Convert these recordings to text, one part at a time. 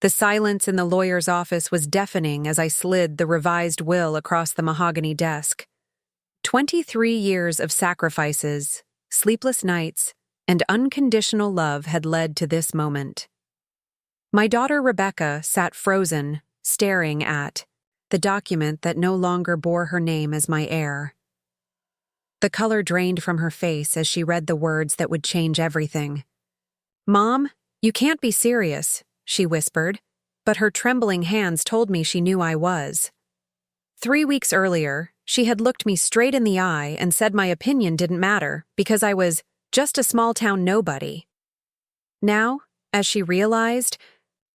The silence in the lawyer's office was deafening as I slid the revised will across the mahogany desk. 23 years of sacrifices, sleepless nights, and unconditional love had led to this moment. My daughter Rebecca sat frozen, staring at the document that no longer bore her name as my heir. The color drained from her face as she read the words that would change everything. "Mom, you can't be serious," she whispered, but her trembling hands told me she knew I was. 3 weeks earlier, she had looked me straight in the eye and said my opinion didn't matter because I was just a small-town nobody. Now, as she realized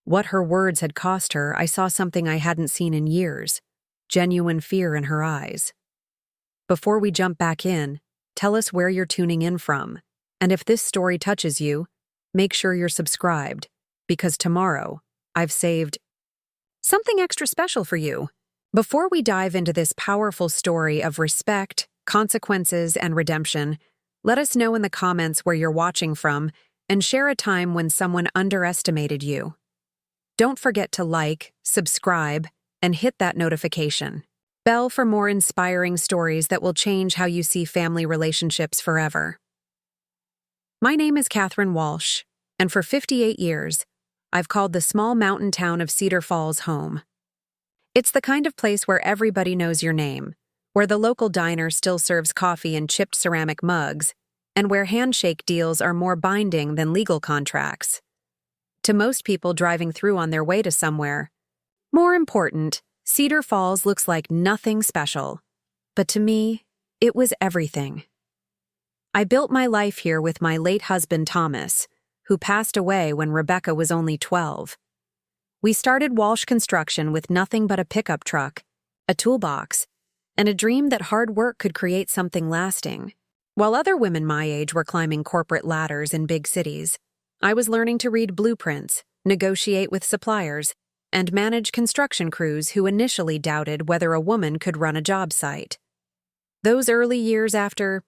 what her words had cost her, I saw something I hadn't seen in years, genuine fear in her eyes. Before we jump back in, tell us where you're tuning in from, and if this story touches you, make sure you're subscribed, because tomorrow, I've saved something extra special for you. Before we dive into this powerful story of respect, consequences, and redemption, let us know in the comments where you're watching from and share a time when someone underestimated you. Don't forget to like, subscribe, and hit that notification bell for more inspiring stories that will change how you see family relationships forever. My name is Catherine Walsh, and for 58 years, I've called the small mountain town of Cedar Falls home. It's the kind of place where everybody knows your name, where the local diner still serves coffee in chipped ceramic mugs, and where handshake deals are more binding than legal contracts. To most people driving through on their way to somewhere more important, Cedar Falls looks like nothing special. But to me, it was everything. I built my life here with my late husband Thomas, who passed away when Rebecca was only 12. We started Walsh Construction with nothing but a pickup truck, a toolbox, and a dream that hard work could create something lasting. While other women my age were climbing corporate ladders in big cities, I was learning to read blueprints, negotiate with suppliers, and manage construction crews who initially doubted whether a woman could run a job site. Those early years after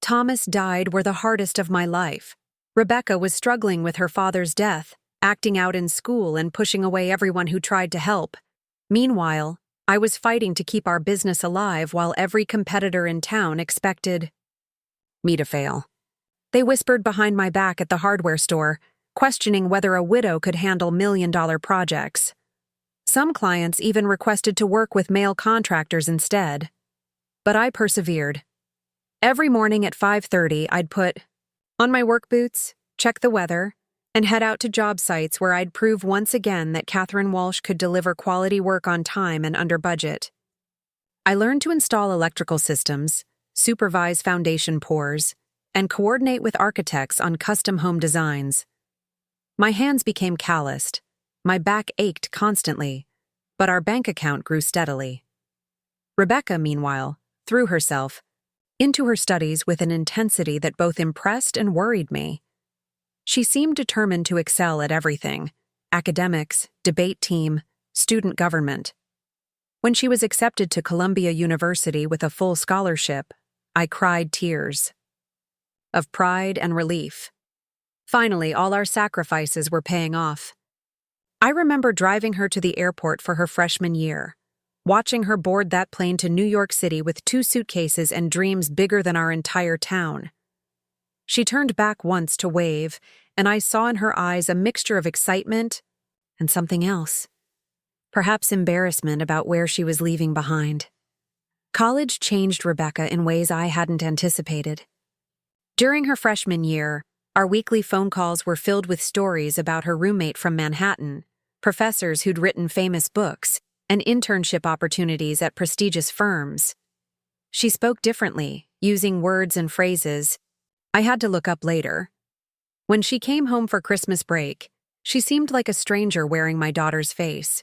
Thomas died were the hardest of my life. Rebecca was struggling with her father's death, acting out in school and pushing away everyone who tried to help. Meanwhile, I was fighting to keep our business alive while every competitor in town expected me to fail. They whispered behind my back at the hardware store, questioning whether a widow could handle million-dollar projects. Some clients even requested to work with male contractors instead. But I persevered. Every morning at 5:30, I'd put on my work boots, check the weather, and head out to job sites where I'd prove once again that Catherine Walsh could deliver quality work on time and under budget. I learned to install electrical systems, supervise foundation pours, and coordinate with architects on custom home designs. My hands became calloused, my back ached constantly, but our bank account grew steadily. Rebecca, meanwhile, threw herself into her studies with an intensity that both impressed and worried me. She seemed determined to excel at everything: academics, debate team, student government. When she was accepted to Columbia University with a full scholarship, I cried tears of pride and relief. Finally, all our sacrifices were paying off. I remember driving her to the airport for her freshman year, watching her board that plane to New York City with 2 suitcases and dreams bigger than our entire town. She turned back once to wave, and I saw in her eyes a mixture of excitement and something else. Perhaps embarrassment about where she was leaving behind. College changed Rebecca in ways I hadn't anticipated. During her freshman year, our weekly phone calls were filled with stories about her roommate from Manhattan, professors who'd written famous books, and internship opportunities at prestigious firms. She spoke differently, using words and phrases I had to look up later. When she came home for Christmas break, she seemed like a stranger wearing my daughter's face.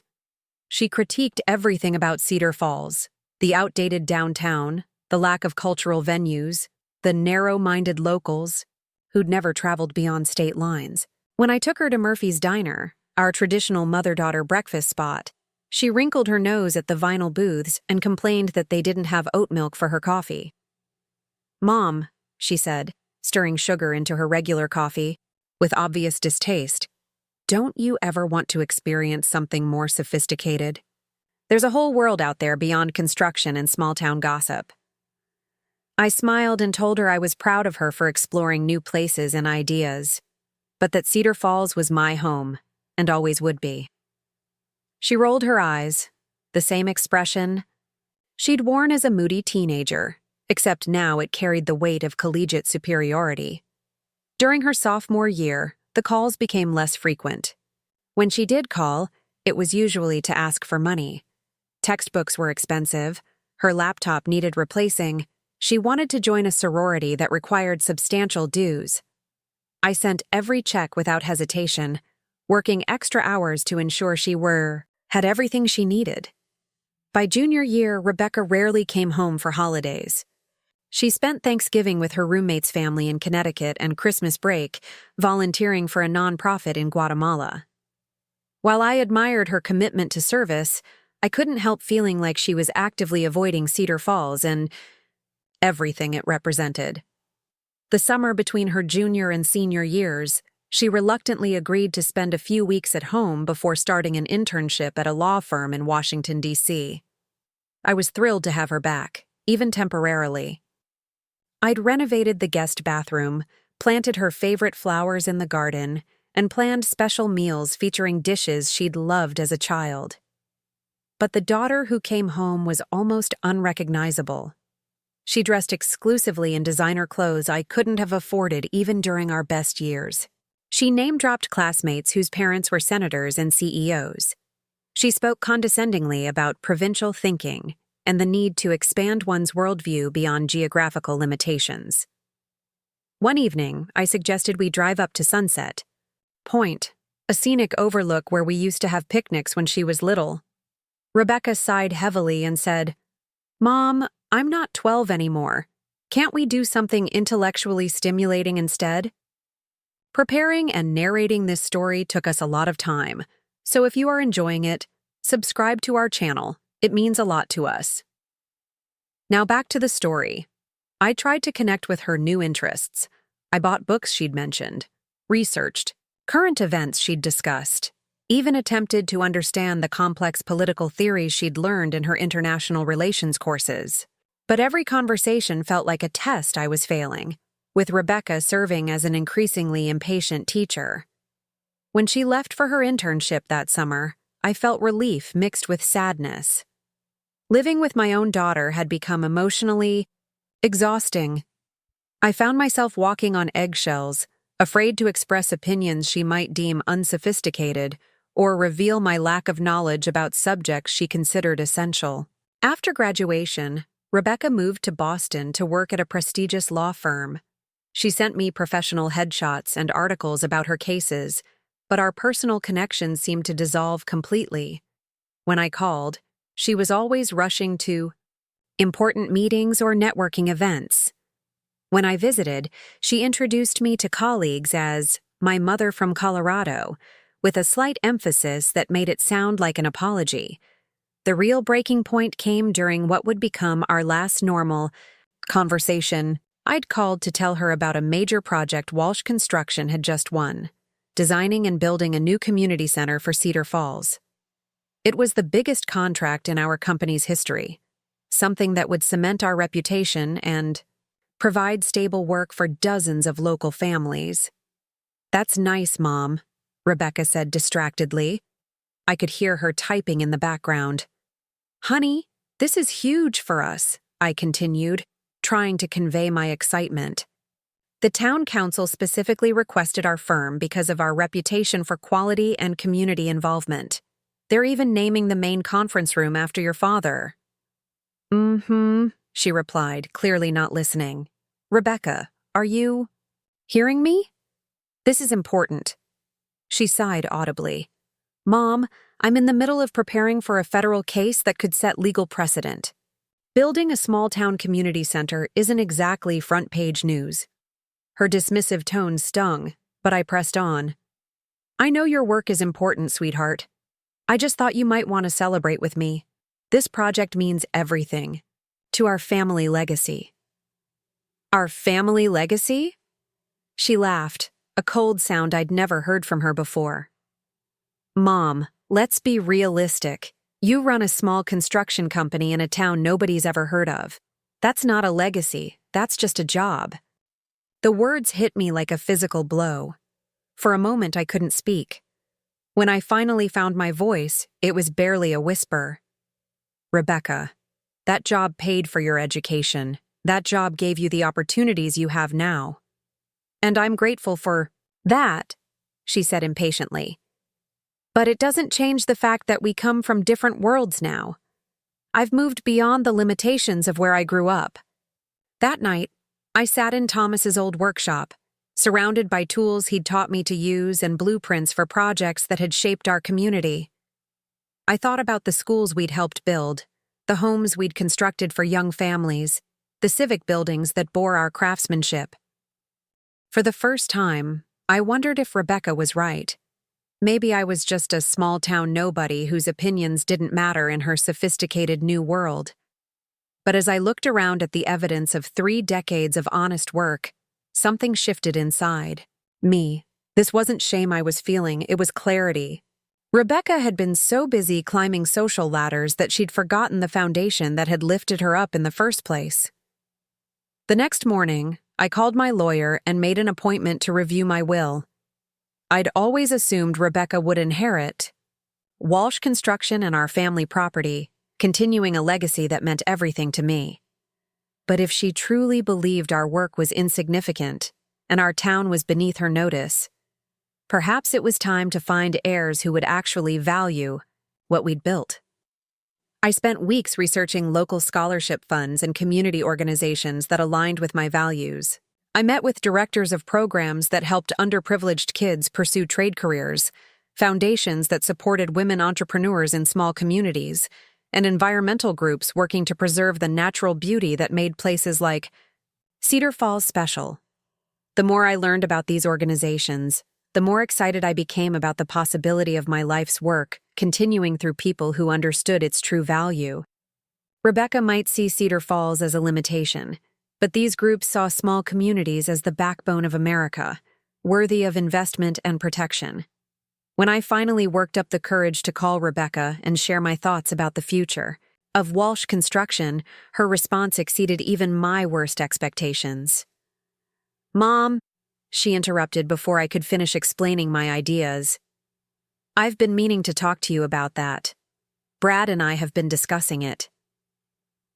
She critiqued everything about Cedar Falls: the outdated downtown, the lack of cultural venues, the narrow-minded locals who'd never traveled beyond state lines. When I took her to Murphy's Diner, our traditional mother-daughter breakfast spot, she wrinkled her nose at the vinyl booths and complained that they didn't have oat milk for her coffee. "Mom," she said, stirring sugar into her regular coffee, with obvious distaste, Don't you ever want to experience something more sophisticated? There's a whole world out there beyond construction and small-town gossip. I smiled and told her I was proud of her for exploring new places and ideas, but that Cedar Falls was my home, and always would be. She rolled her eyes, the same expression she'd worn as a moody teenager, except now it carried the weight of collegiate superiority. During her sophomore year, the calls became less frequent. When she did call, it was usually to ask for money. Textbooks were expensive, her laptop needed replacing, she wanted to join a sorority that required substantial dues. I sent every check without hesitation, working extra hours to ensure she had everything she needed. By junior year, Rebecca rarely came home for holidays. She spent Thanksgiving with her roommate's family in Connecticut and Christmas break volunteering for a nonprofit in Guatemala. While I admired her commitment to service, I couldn't help feeling like she was actively avoiding Cedar Falls and everything it represented. The summer between her junior and senior years, she reluctantly agreed to spend a few weeks at home before starting an internship at a law firm in Washington, D.C. I was thrilled to have her back, even temporarily. I'd renovated the guest bathroom, planted her favorite flowers in the garden, and planned special meals featuring dishes she'd loved as a child. But the daughter who came home was almost unrecognizable. She dressed exclusively in designer clothes I couldn't have afforded even during our best years. She name-dropped classmates whose parents were senators and CEOs. She spoke condescendingly about provincial thinking and the need to expand one's worldview beyond geographical limitations. One evening, I suggested we drive up to Sunset Point, a scenic overlook where we used to have picnics when she was little. Rebecca sighed heavily and said, "Mom, I'm not 12 anymore. Can't we do something intellectually stimulating instead?" Preparing and narrating this story took us a lot of time, so if you are enjoying it, subscribe to our channel. It means a lot to us. Now back to the story. I tried to connect with her new interests. I bought books she'd mentioned, researched current events she'd discussed, even attempted to understand the complex political theories she'd learned in her international relations courses. But every conversation felt like a test I was failing, with Rebecca serving as an increasingly impatient teacher. When she left for her internship that summer, I felt relief mixed with sadness. Living with my own daughter had become emotionally exhausting. I found myself walking on eggshells, afraid to express opinions she might deem unsophisticated or reveal my lack of knowledge about subjects she considered essential. After graduation, Rebecca moved to Boston to work at a prestigious law firm. She sent me professional headshots and articles about her cases, but our personal connections seemed to dissolve completely. When I called, she was always rushing to important meetings or networking events. When I visited, she introduced me to colleagues as my mother from Colorado, with a slight emphasis that made it sound like an apology. The real breaking point came during what would become our last normal conversation. I'd called to tell her about a major project Walsh Construction had just won, designing and building a new community center for Cedar Falls. It was the biggest contract in our company's history, something that would cement our reputation and provide stable work for dozens of local families. "That's nice, Mom," Rebecca said distractedly. I could hear her typing in the background. "Honey, this is huge for us," I continued, trying to convey my excitement. "The town council specifically requested our firm because of our reputation for quality and community involvement. They're even naming the main conference room after your father." "Mm-hmm," she replied, clearly not listening. "Rebecca, are you hearing me? This is important." She sighed audibly. "Mom, I'm in the middle of preparing for a federal case that could set legal precedent. Building a small-town community center isn't exactly front-page news." Her dismissive tone stung, but I pressed on. "I know your work is important, sweetheart. I just thought you might want to celebrate with me. This project means everything to our family legacy." "Our family legacy?" She laughed, a cold sound I'd never heard from her before. Mom, let's be realistic. You run a small construction company in a town nobody's ever heard of. That's not a legacy, that's just a job. The words hit me like a physical blow. For a moment, I couldn't speak. When I finally found my voice, it was barely a whisper. Rebecca, that job paid for your education. That job gave you the opportunities you have now. And I'm grateful for that, she said impatiently. But it doesn't change the fact that we come from different worlds now. I've moved beyond the limitations of where I grew up. That night, I sat in Thomas's old workshop, surrounded by tools he'd taught me to use and blueprints for projects that had shaped our community. I thought about the schools we'd helped build, the homes we'd constructed for young families, the civic buildings that bore our craftsmanship. For the first time, I wondered if Rebecca was right. Maybe I was just a small-town nobody whose opinions didn't matter in her sophisticated new world. But as I looked around at the evidence of 3 decades of honest work, something shifted inside me. This wasn't shame I was feeling, it was clarity. Rebecca had been so busy climbing social ladders that she'd forgotten the foundation that had lifted her up in the first place. The next morning, I called my lawyer and made an appointment to review my will. I'd always assumed Rebecca would inherit Walsh Construction and our family property, continuing a legacy that meant everything to me. But if she truly believed our work was insignificant and our town was beneath her notice, perhaps it was time to find heirs who would actually value what we'd built. I spent weeks researching local scholarship funds and community organizations that aligned with my values. I met with directors of programs that helped underprivileged kids pursue trade careers, foundations that supported women entrepreneurs in small communities, and environmental groups working to preserve the natural beauty that made places like Cedar Falls special. The more I learned about these organizations, the more excited I became about the possibility of my life's work continuing through people who understood its true value. Rebecca might see Cedar Falls as a limitation, but these groups saw small communities as the backbone of America, worthy of investment and protection. When I finally worked up the courage to call Rebecca and share my thoughts about the future of Walsh Construction, her response exceeded even my worst expectations. "Mom," she interrupted before I could finish explaining my ideas. "I've been meaning to talk to you about that. Brad and I have been discussing it."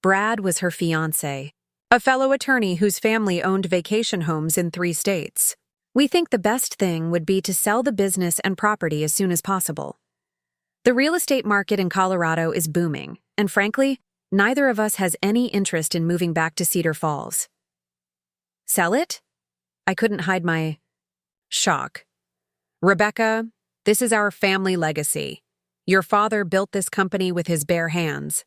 Brad was her fiancé, a fellow attorney whose family owned vacation homes in 3 states. "We think the best thing would be to sell the business and property as soon as possible. The real estate market in Colorado is booming, and frankly, neither of us has any interest in moving back to Cedar Falls." "Sell it?" I couldn't hide my shock. "Rebecca, this is our family legacy. Your father built this company with his bare hands."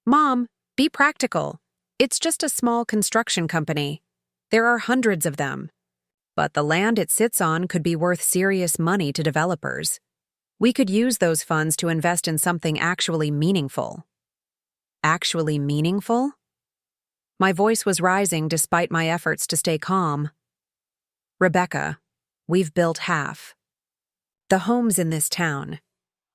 "Mom, be practical. It's just a small construction company. There are hundreds of them. But the land it sits on could be worth serious money to developers. We could use those funds to invest in something actually meaningful." Actually meaningful? My voice was rising despite my efforts to stay calm. "Rebecca, we've built half. The homes in this town.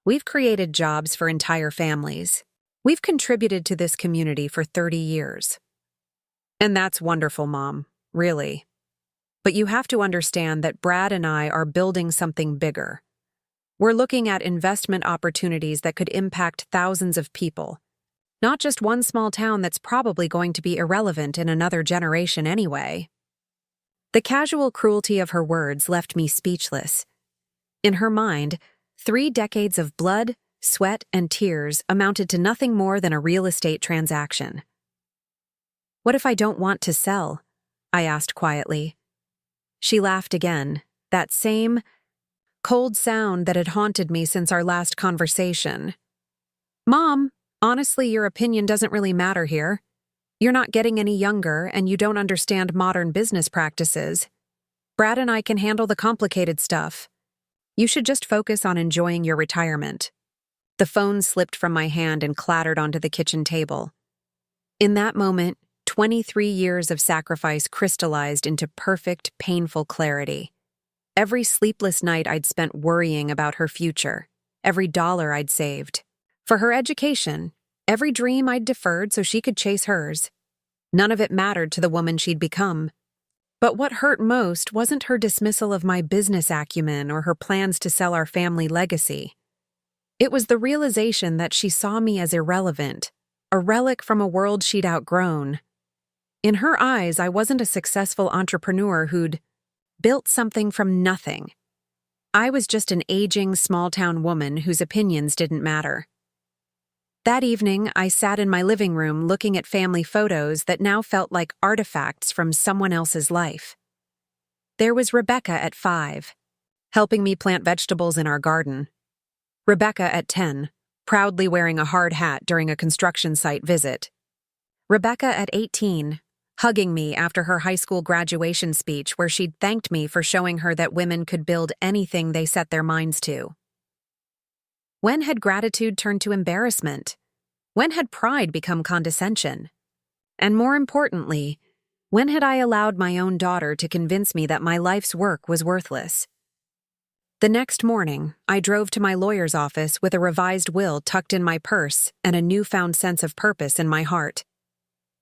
We've created jobs for entire families. We've contributed to this community for 30 years. And that's wonderful, Mom, really. But you have to understand that Brad and I are building something bigger. We're looking at investment opportunities that could impact thousands of people, not just one small town that's probably going to be irrelevant in another generation anyway." The casual cruelty of her words left me speechless. In her mind, 3 decades of blood, sweat, and tears amounted to nothing more than a real estate transaction. "What if I don't want to sell?" I asked quietly. She laughed again, that same cold sound that had haunted me since our last conversation. "Mom, honestly, your opinion doesn't really matter here. You're not getting any younger, and you don't understand modern business practices. Brad and I can handle the complicated stuff. You should just focus on enjoying your retirement." The phone slipped from my hand and clattered onto the kitchen table. In that moment, 23 years of sacrifice crystallized into perfect, painful clarity. every sleepless night I'd spent worrying about her future, every dollar I'd saved. For her education, every dream I'd deferred so she could chase hers. None of it mattered to the woman she'd become. But what hurt most wasn't her dismissal of my business acumen or her plans to sell our family legacy. It was the realization that she saw me as irrelevant, a relic from a world she'd outgrown. In her eyes, I wasn't a successful entrepreneur who'd built something from nothing. I was just an aging, small-town woman whose opinions didn't matter. That evening, I sat in my living room looking at family photos that now felt like artifacts from someone else's life. There was Rebecca at 5, helping me plant vegetables in our garden. Rebecca at 10, proudly wearing a hard hat during a construction site visit. Rebecca at 18, hugging me after her high school graduation speech where she'd thanked me for showing her that women could build anything they set their minds to. When had gratitude turned to embarrassment? When had pride become condescension? And more importantly, when had I allowed my own daughter to convince me that my life's work was worthless? The next morning, I drove to my lawyer's office with a revised will tucked in my purse and a newfound sense of purpose in my heart.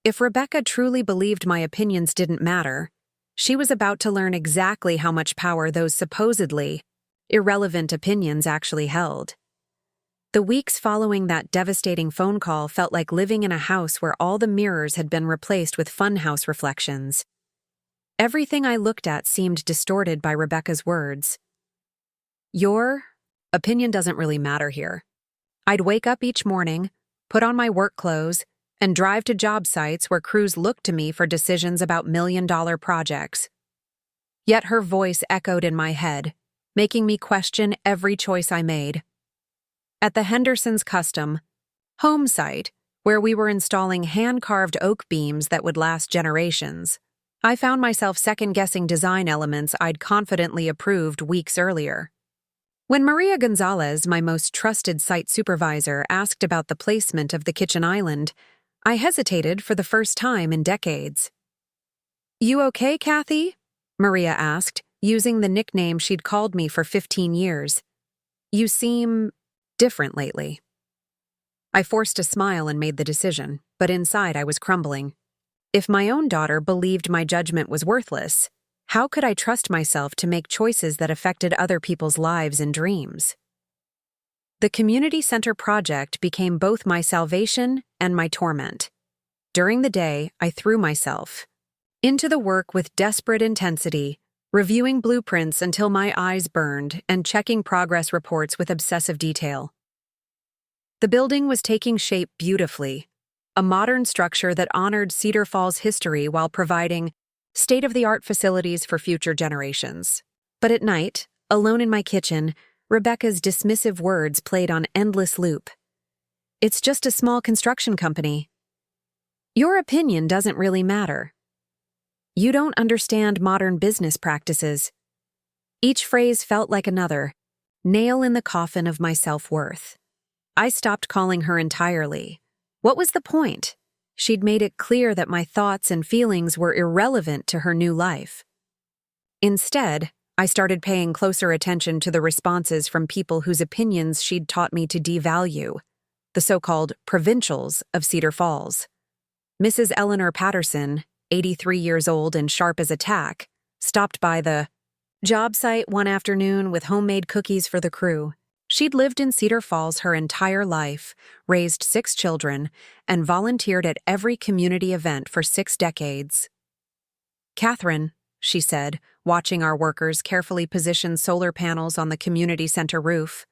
If Rebecca truly believed my opinions didn't matter, she was about to learn exactly how much power those supposedly irrelevant opinions actually held. The weeks following that devastating phone call felt like living in a house where all the mirrors had been replaced with funhouse reflections. Everything I looked at seemed distorted by Rebecca's words. Your opinion doesn't really matter here. I'd wake up each morning, put on my work clothes, and drive to job sites where crews looked to me for decisions about million-dollar projects. Yet her voice echoed in my head, making me question every choice I made. At the Henderson's Custom home site, where we were installing hand-carved oak beams that would last generations, I found myself second-guessing design elements I'd confidently approved weeks earlier. When Maria Gonzalez, my most trusted site supervisor, asked about the placement of the kitchen island, I hesitated for the first time in decades. "You okay, Kathy?" Maria asked, using the nickname she'd called me for 15 years. "You seem different lately." I forced a smile and made the decision, but inside I was crumbling. If my own daughter believed my judgment was worthless, how could I trust myself to make choices that affected other people's lives and dreams? The community center project became both my salvation and my torment. During the day, I threw myself into the work with desperate intensity, reviewing blueprints until my eyes burned and checking progress reports with obsessive detail. The building was taking shape beautifully, a modern structure that honored Cedar Falls' history while providing state-of-the-art facilities for future generations. But at night, alone in my kitchen, Rebecca's dismissive words played on endless loop. "It's just a small construction company. Your opinion doesn't really matter. You don't understand modern business practices." Each phrase felt like another nail in the coffin of my self-worth. I stopped calling her entirely. What was the point? She'd made it clear that my thoughts and feelings were irrelevant to her new life. Instead, I started paying closer attention to the responses from people whose opinions she'd taught me to devalue, the so-called provincials of Cedar Falls. Mrs. Eleanor Patterson, 83 years old and sharp as a tack, stopped by the job site one afternoon with homemade cookies for the crew. She'd lived in Cedar Falls her entire life, raised 6 children, and volunteered at every community event for 6 decades. "Catherine," she said, watching our workers carefully position solar panels on the community center roof,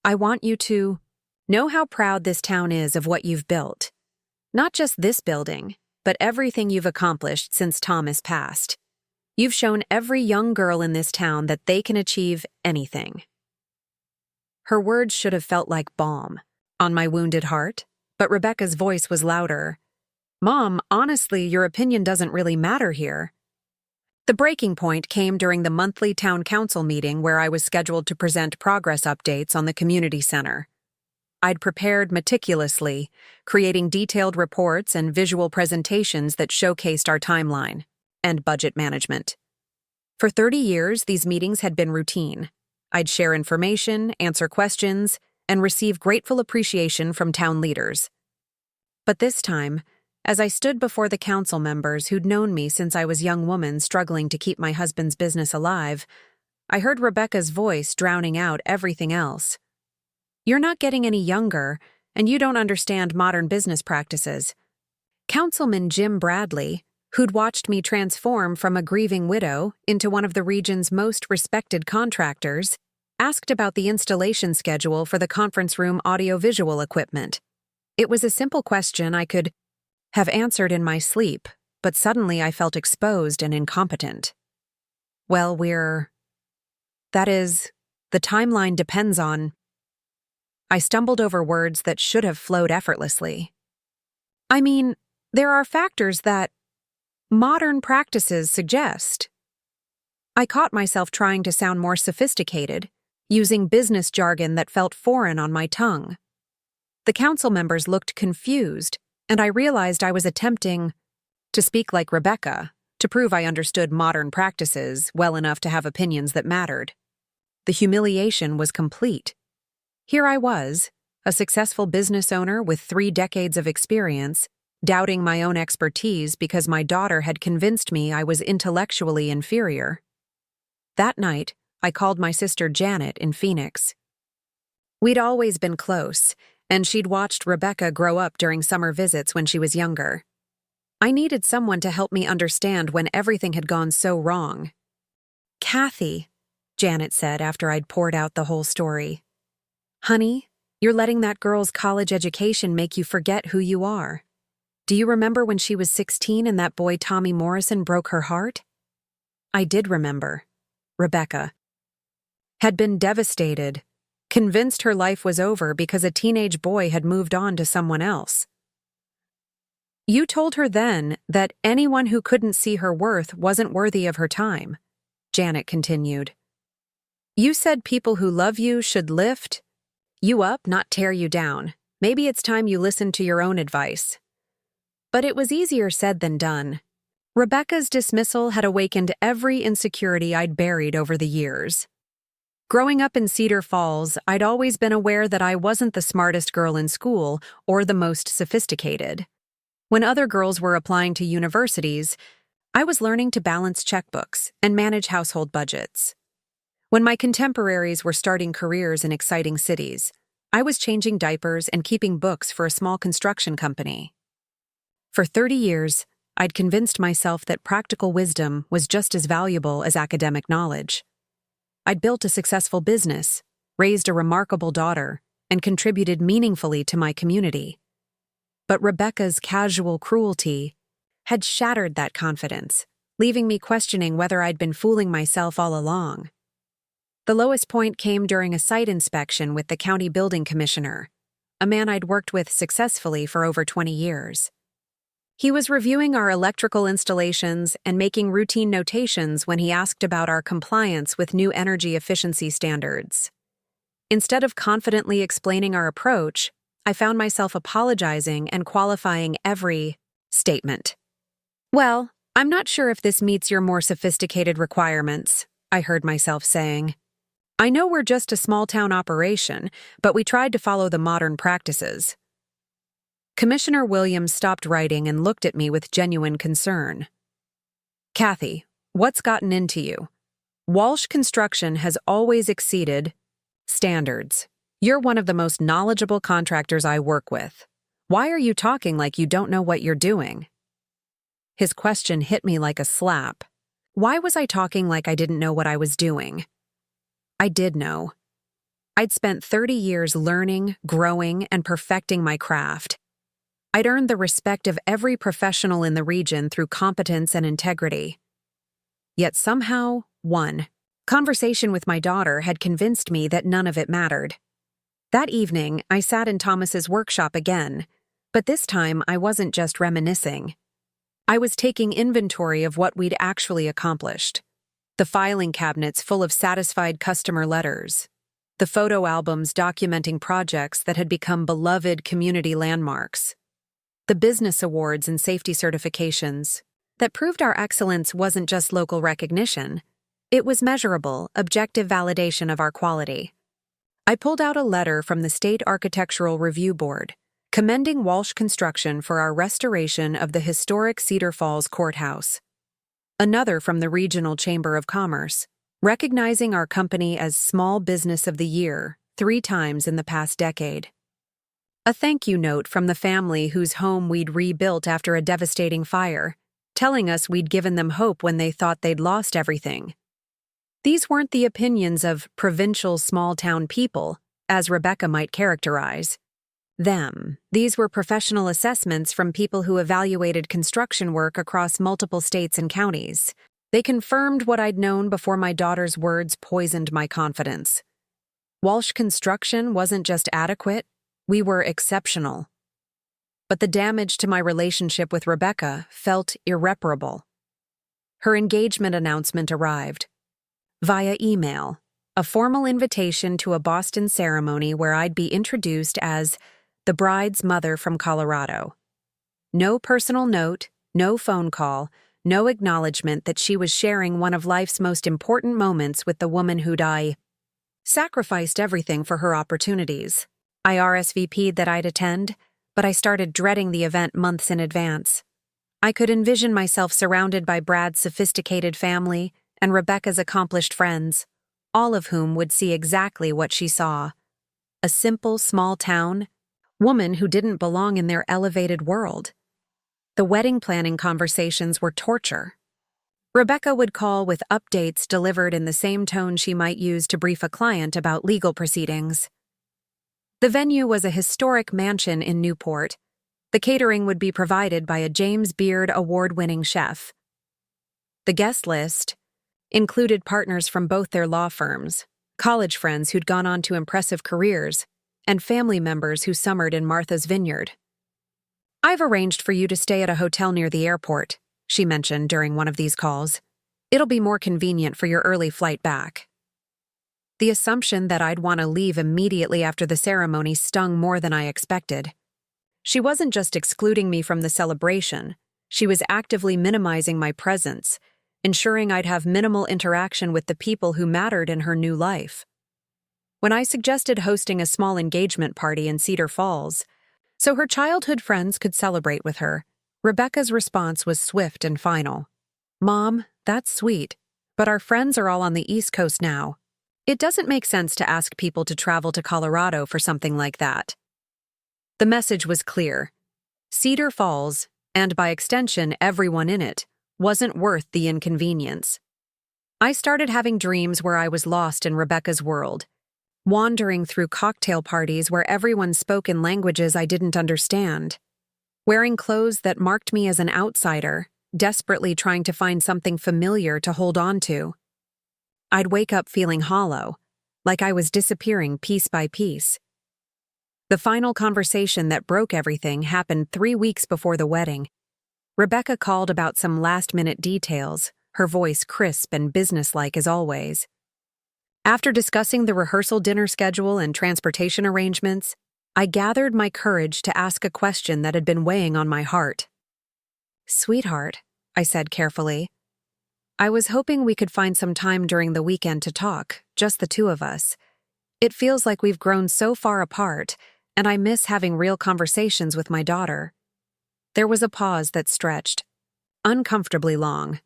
"I want you to know how proud this town is of what you've built. Not just this building, but everything you've accomplished since Thomas passed. You've shown every young girl in this town that they can achieve anything." Her words should have felt like balm on my wounded heart, but Rebecca's voice was louder. "Mom, honestly, your opinion doesn't really matter here." The breaking point came during the monthly town council meeting where I was scheduled to present progress updates on the community center. I'd prepared meticulously, creating detailed reports and visual presentations that showcased our timeline and budget management. For 30 years, these meetings had been routine. I'd share information, answer questions, and receive grateful appreciation from town leaders. But this time, as I stood before the council members who'd known me since I was a young woman struggling to keep my husband's business alive, I heard Rebecca's voice drowning out everything else. "You're not getting any younger, and you don't understand modern business practices." Councilman Jim Bradley, who'd watched me transform from a grieving widow into one of the region's most respected contractors, asked about the installation schedule for the conference room audiovisual equipment. It was a simple question I could have answered in my sleep, but suddenly I felt exposed and incompetent. "Well, that is, the timeline depends on—" I stumbled over words that should have flowed effortlessly. "I mean, there are factors that modern practices suggest." I caught myself trying to sound more sophisticated, using business jargon that felt foreign on my tongue. The council members looked confused, and I realized I was attempting to speak like Rebecca, to prove I understood modern practices well enough to have opinions that mattered. The humiliation was complete. Here I was, a successful business owner with 3 decades of experience, doubting my own expertise because my daughter had convinced me I was intellectually inferior. That night, I called my sister Janet in Phoenix. We'd always been close, and she'd watched Rebecca grow up during summer visits when she was younger. I needed someone to help me understand when everything had gone so wrong. "Kathy," Janet said after I'd poured out the whole story, "Honey, you're letting that girl's college education make you forget who you are. Do you remember when she was 16 and that boy Tommy Morrison broke her heart?" I did remember. Rebecca had been devastated, convinced her life was over because a teenage boy had moved on to someone else. "You told her then that anyone who couldn't see her worth wasn't worthy of her time," Janet continued. "You said people who love you should lift you up, not tear you down. Maybe it's time you listened to your own advice." But it was easier said than done. Rebecca's dismissal had awakened every insecurity I'd buried over the years. Growing up in Cedar Falls, I'd always been aware that I wasn't the smartest girl in school or the most sophisticated. When other girls were applying to universities, I was learning to balance checkbooks and manage household budgets. When my contemporaries were starting careers in exciting cities, I was changing diapers and keeping books for a small construction company. For 30 years, I'd convinced myself that practical wisdom was just as valuable as academic knowledge. I'd built a successful business, raised a remarkable daughter, and contributed meaningfully to my community. But Rebecca's casual cruelty had shattered that confidence, leaving me questioning whether I'd been fooling myself all along. The lowest point came during a site inspection with the county building commissioner, a man I'd worked with successfully for over 20 years. He was reviewing our electrical installations and making routine notations when he asked about our compliance with new energy efficiency standards. Instead of confidently explaining our approach, I found myself apologizing and qualifying every statement. "Well, I'm not sure if this meets your more sophisticated requirements," I heard myself saying. "I know we're just a small-town operation, but we tried to follow the modern practices." Commissioner Williams stopped writing and looked at me with genuine concern. "Kathy, what's gotten into you? Walsh Construction has always exceeded standards. You're one of the most knowledgeable contractors I work with. Why are you talking like you don't know what you're doing?" His question hit me like a slap. Why was I talking like I didn't know what I was doing? I did know. I'd spent 30 years learning, growing, and perfecting my craft. I'd earned the respect of every professional in the region through competence and integrity. Yet somehow, one conversation with my daughter had convinced me that none of it mattered. That evening, I sat in Thomas's workshop again, but this time I wasn't just reminiscing. I was taking inventory of what we'd actually accomplished. The filing cabinets full of satisfied customer letters, the photo albums documenting projects that had become beloved community landmarks, the business awards and safety certifications that proved our excellence wasn't just local recognition, It was measurable, objective validation of our quality. I pulled out a letter from the State Architectural Review Board, commending Walsh Construction for our restoration of the historic Cedar Falls courthouse. Another from the Regional Chamber of Commerce, recognizing our company as Small Business of the Year 3 times in the past decade. A thank you note from the family whose home we'd rebuilt after a devastating fire, telling us we'd given them hope when they thought they'd lost everything. These weren't the opinions of provincial small-town people, as Rebecca might characterize them. These were professional assessments from people who evaluated construction work across multiple states and counties. They confirmed what I'd known before my daughter's words poisoned my confidence. Walsh Construction wasn't just adequate, we were exceptional. But the damage to my relationship with Rebecca felt irreparable. Her engagement announcement arrived. Via email, a formal invitation to a Boston ceremony where I'd be introduced as the bride's mother from Colorado. No personal note, no phone call, no acknowledgement that she was sharing one of life's most important moments with the woman who'd sacrificed everything for her opportunities. I RSVP'd that I'd attend, but I started dreading the event months in advance. I could envision myself surrounded by Brad's sophisticated family and Rebecca's accomplished friends, all of whom would see exactly what she saw. A simple, small-town woman who didn't belong in their elevated world. The wedding planning conversations were torture. Rebecca would call with updates delivered in the same tone she might use to brief a client about legal proceedings. The venue was a historic mansion in Newport. The catering would be provided by a James Beard award-winning chef. The guest list included partners from both their law firms, college friends who'd gone on to impressive careers, and family members who summered in Martha's Vineyard. "I've arranged for you to stay at a hotel near the airport," she mentioned during one of these calls. "It'll be more convenient for your early flight back." The assumption that I'd want to leave immediately after the ceremony stung more than I expected. She wasn't just excluding me from the celebration, she was actively minimizing my presence, ensuring I'd have minimal interaction with the people who mattered in her new life. When I suggested hosting a small engagement party in Cedar Falls, so her childhood friends could celebrate with her, Rebecca's response was swift and final. "Mom, that's sweet, but our friends are all on the East Coast now. It doesn't make sense to ask people to travel to Colorado for something like that." The message was clear. Cedar Falls, and by extension everyone in it, wasn't worth the inconvenience. I started having dreams where I was lost in Rebecca's world, wandering through cocktail parties where everyone spoke in languages I didn't understand, wearing clothes that marked me as an outsider, desperately trying to find something familiar to hold on to. I'd wake up feeling hollow, like I was disappearing piece by piece. The final conversation that broke everything happened 3 weeks before the wedding. Rebecca called about some last-minute details, her voice crisp and businesslike as always. After discussing the rehearsal dinner schedule and transportation arrangements, I gathered my courage to ask a question that had been weighing on my heart. "Sweetheart," I said carefully, "I was hoping we could find some time during the weekend to talk, just the two of us. It feels like we've grown so far apart, and I miss having real conversations with my daughter." There was a pause that stretched, uncomfortably long.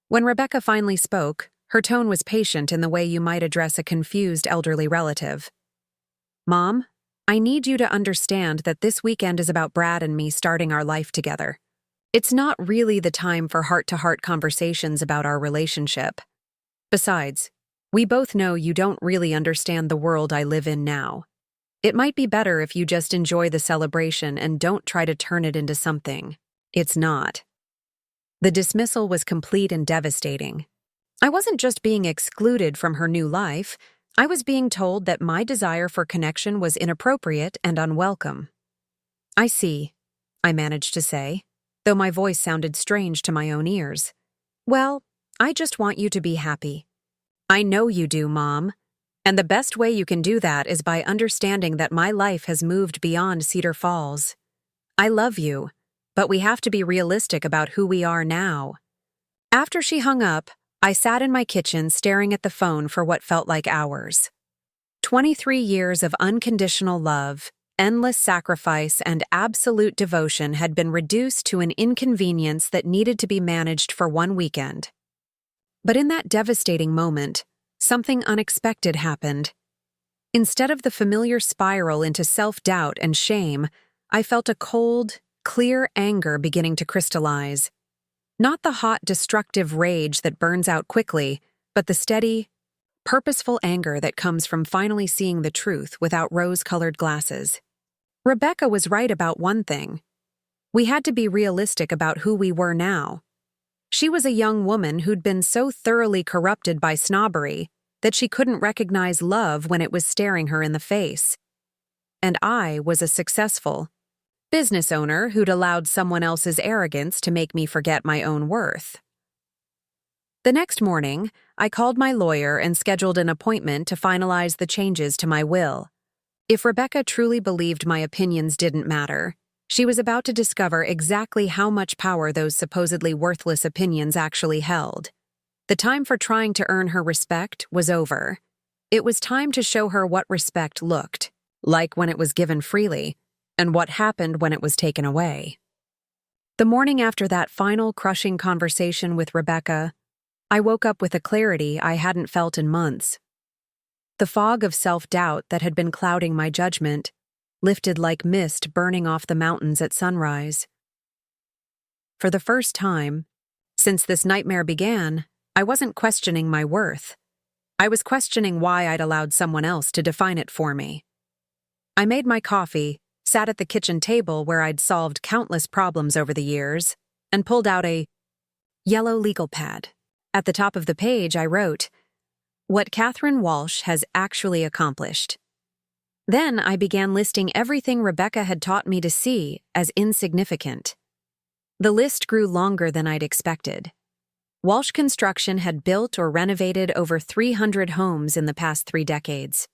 When Rebecca finally spoke, her tone was patient in the way you might address a confused elderly relative. "Mom, I need you to understand that this weekend is about Brad and me starting our life together. It's not really the time for heart-to-heart conversations about our relationship. Besides, we both know you don't really understand the world I live in now. It might be better if you just enjoy the celebration and don't try to turn it into something it's not." The dismissal was complete and devastating. I wasn't just being excluded from her new life, I was being told that my desire for connection was inappropriate and unwelcome. "I see," I managed to say, though my voice sounded strange to my own ears. "Well, I just want you to be happy." "I know you do, Mom. And the best way you can do that is by understanding that my life has moved beyond Cedar Falls. I love you, but we have to be realistic about who we are now." After she hung up, I sat in my kitchen staring at the phone for what felt like hours. 23 years of unconditional love, endless sacrifice, and absolute devotion had been reduced to an inconvenience that needed to be managed for one weekend. But in that devastating moment, something unexpected happened. Instead of the familiar spiral into self-doubt and shame, I felt a cold, clear anger beginning to crystallize. Not the hot, destructive rage that burns out quickly, but the steady, purposeful anger that comes from finally seeing the truth without rose-colored glasses. Rebecca was right about one thing. We had to be realistic about who we were now. She was a young woman who'd been so thoroughly corrupted by snobbery that she couldn't recognize love when it was staring her in the face. And I was a successful business owner who'd allowed someone else's arrogance to make me forget my own worth. The next morning, I called my lawyer and scheduled an appointment to finalize the changes to my will. If Rebecca truly believed my opinions didn't matter, she was about to discover exactly how much power those supposedly worthless opinions actually held. The time for trying to earn her respect was over. It was time to show her what respect looked like when it was given freely, and what happened when it was taken away. The morning after that final crushing conversation with Rebecca, I woke up with a clarity I hadn't felt in months. The fog of self-doubt that had been clouding my judgment lifted like mist burning off the mountains at sunrise. For the first time, since this nightmare began, I wasn't questioning my worth. I was questioning why I'd allowed someone else to define it for me. I made my coffee, sat at the kitchen table where I'd solved countless problems over the years, and pulled out a yellow legal pad. At the top of the page, I wrote, "What Catherine Walsh has actually accomplished." Then I began listing everything Rebecca had taught me to see as insignificant. The list grew longer than I'd expected. Walsh Construction had built or renovated over 300 homes in the past 3 decades.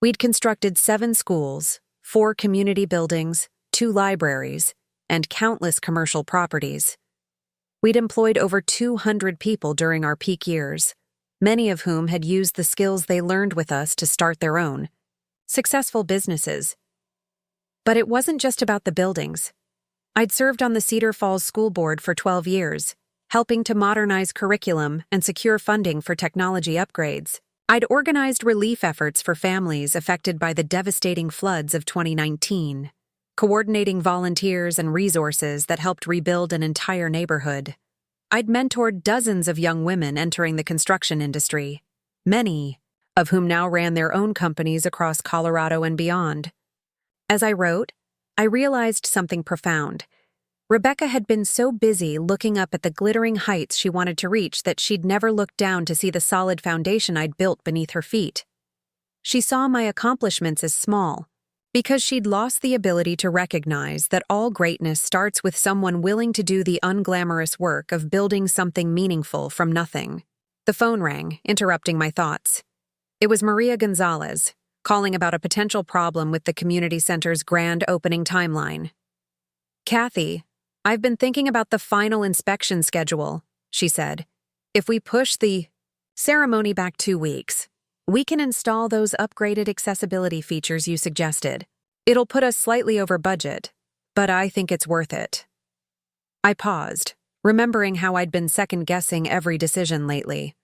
We'd constructed 7 schools, 4 community buildings, 2 libraries, and countless commercial properties. We'd employed over 200 people during our peak years, many of whom had used the skills they learned with us to start their own successful businesses. But it wasn't just about the buildings. I'd served on the Cedar Falls School Board for 12 years, helping to modernize curriculum and secure funding for technology upgrades. I'd organized relief efforts for families affected by the devastating floods of 2019, coordinating volunteers and resources that helped rebuild an entire neighborhood. I'd mentored dozens of young women entering the construction industry, many of whom now ran their own companies across Colorado and beyond. As I wrote, I realized something profound. Rebecca had been so busy looking up at the glittering heights she wanted to reach that she'd never looked down to see the solid foundation I'd built beneath her feet. She saw my accomplishments as small, because she'd lost the ability to recognize that all greatness starts with someone willing to do the unglamorous work of building something meaningful from nothing. The phone rang, interrupting my thoughts. It was Maria Gonzalez, calling about a potential problem with the community center's grand opening timeline. "Kathy, I've been thinking about the final inspection schedule," she said. "If we push the ceremony back 2 weeks, we can install those upgraded accessibility features you suggested. It'll put us slightly over budget, but I think it's worth it." I paused, remembering how I'd been second-guessing every decision lately.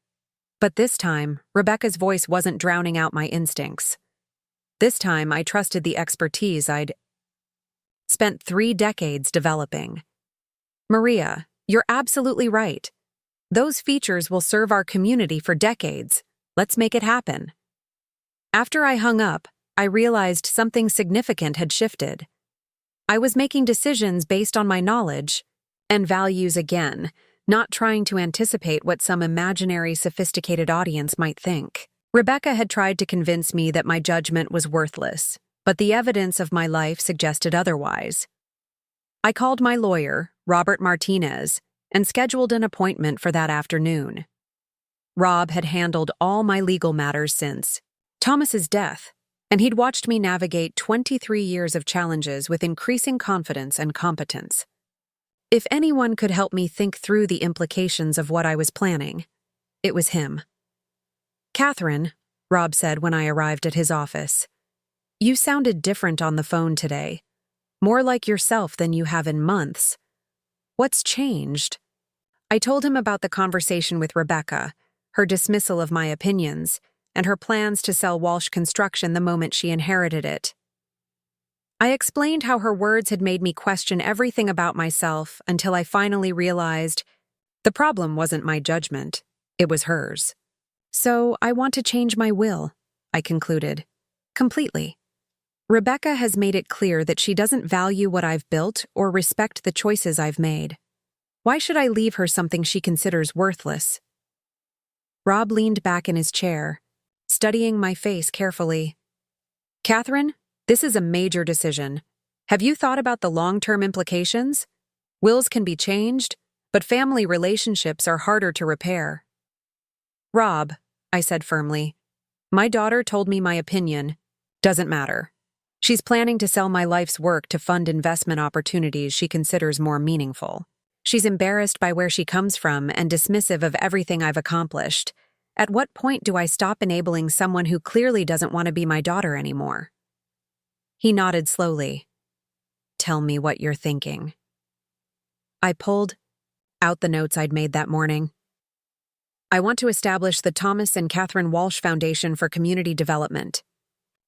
But this time, Rebecca's voice wasn't drowning out my instincts. This time, I trusted the expertise I'd spent 3 decades developing. "Maria, you're absolutely right. Those features will serve our community for decades. Let's make it happen." After I hung up, I realized something significant had shifted. I was making decisions based on my knowledge and values again, not trying to anticipate what some imaginary sophisticated audience might think. Rebecca had tried to convince me that my judgment was worthless, but the evidence of my life suggested otherwise. I called my lawyer, Robert Martinez, and scheduled an appointment for that afternoon. Rob had handled all my legal matters since Thomas's death, and he'd watched me navigate 23 years of challenges with increasing confidence and competence. If anyone could help me think through the implications of what I was planning, It was him. "Catherine," Rob said when I arrived at his office, "you sounded different on the phone today. More like yourself than you have in months. What's changed?" I told him about the conversation with Rebecca, her dismissal of my opinions, and her plans to sell Walsh Construction the moment she inherited it. I explained how her words had made me question everything about myself until I finally realized the problem wasn't my judgment, it was hers. "So I want to change my will," I concluded. "Completely. Rebecca has made it clear that she doesn't value what I've built or respect the choices I've made. Why should I leave her something she considers worthless?" Rob leaned back in his chair, studying my face carefully. "Catherine, this is a major decision. Have you thought about the long-term implications? Wills can be changed, but family relationships are harder to repair." "Rob," I said firmly, "my daughter told me my opinion. Doesn't matter. She's planning to sell my life's work to fund investment opportunities she considers more meaningful. She's embarrassed by where she comes from and dismissive of everything I've accomplished. At what point do I stop enabling someone who clearly doesn't want to be my daughter anymore?" He nodded slowly. "Tell me what you're thinking." I pulled out the notes I'd made that morning. "I want to establish the Thomas and Catherine Walsh Foundation for Community Development.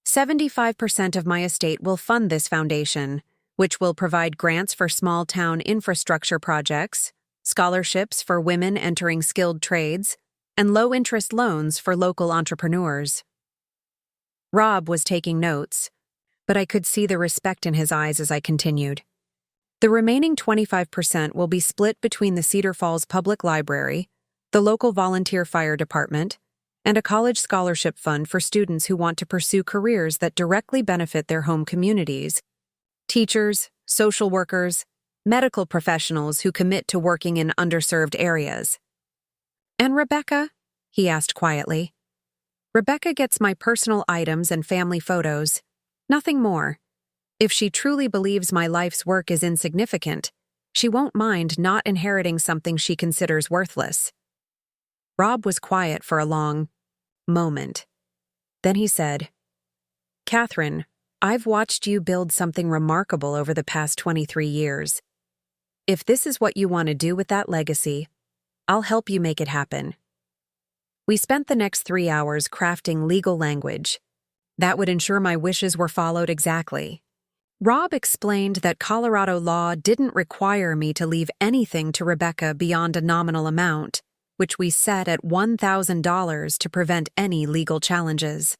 75% of my estate will fund this foundation, which will provide grants for small-town infrastructure projects, scholarships for women entering skilled trades, and low-interest loans for local entrepreneurs." Rob was taking notes, but I could see the respect in his eyes as I continued. "The remaining 25% will be split between the Cedar Falls Public Library, the local volunteer fire department, and a college scholarship fund for students who want to pursue careers that directly benefit their home communities. Teachers, social workers, medical professionals who commit to working in underserved areas." "And Rebecca?" he asked quietly. "Rebecca gets my personal items and family photos. Nothing more. If she truly believes my life's work is insignificant, she won't mind not inheriting something she considers worthless." Rob was quiet for a long moment. Then he said, "Catherine, I've watched you build something remarkable over the past 23 years. If this is what you want to do with that legacy, I'll help you make it happen." We spent the next 3 hours crafting legal language that would ensure my wishes were followed exactly. Rob explained that Colorado law didn't require me to leave anything to Rebecca beyond a nominal amount, which we set at $1,000 to prevent any legal challenges.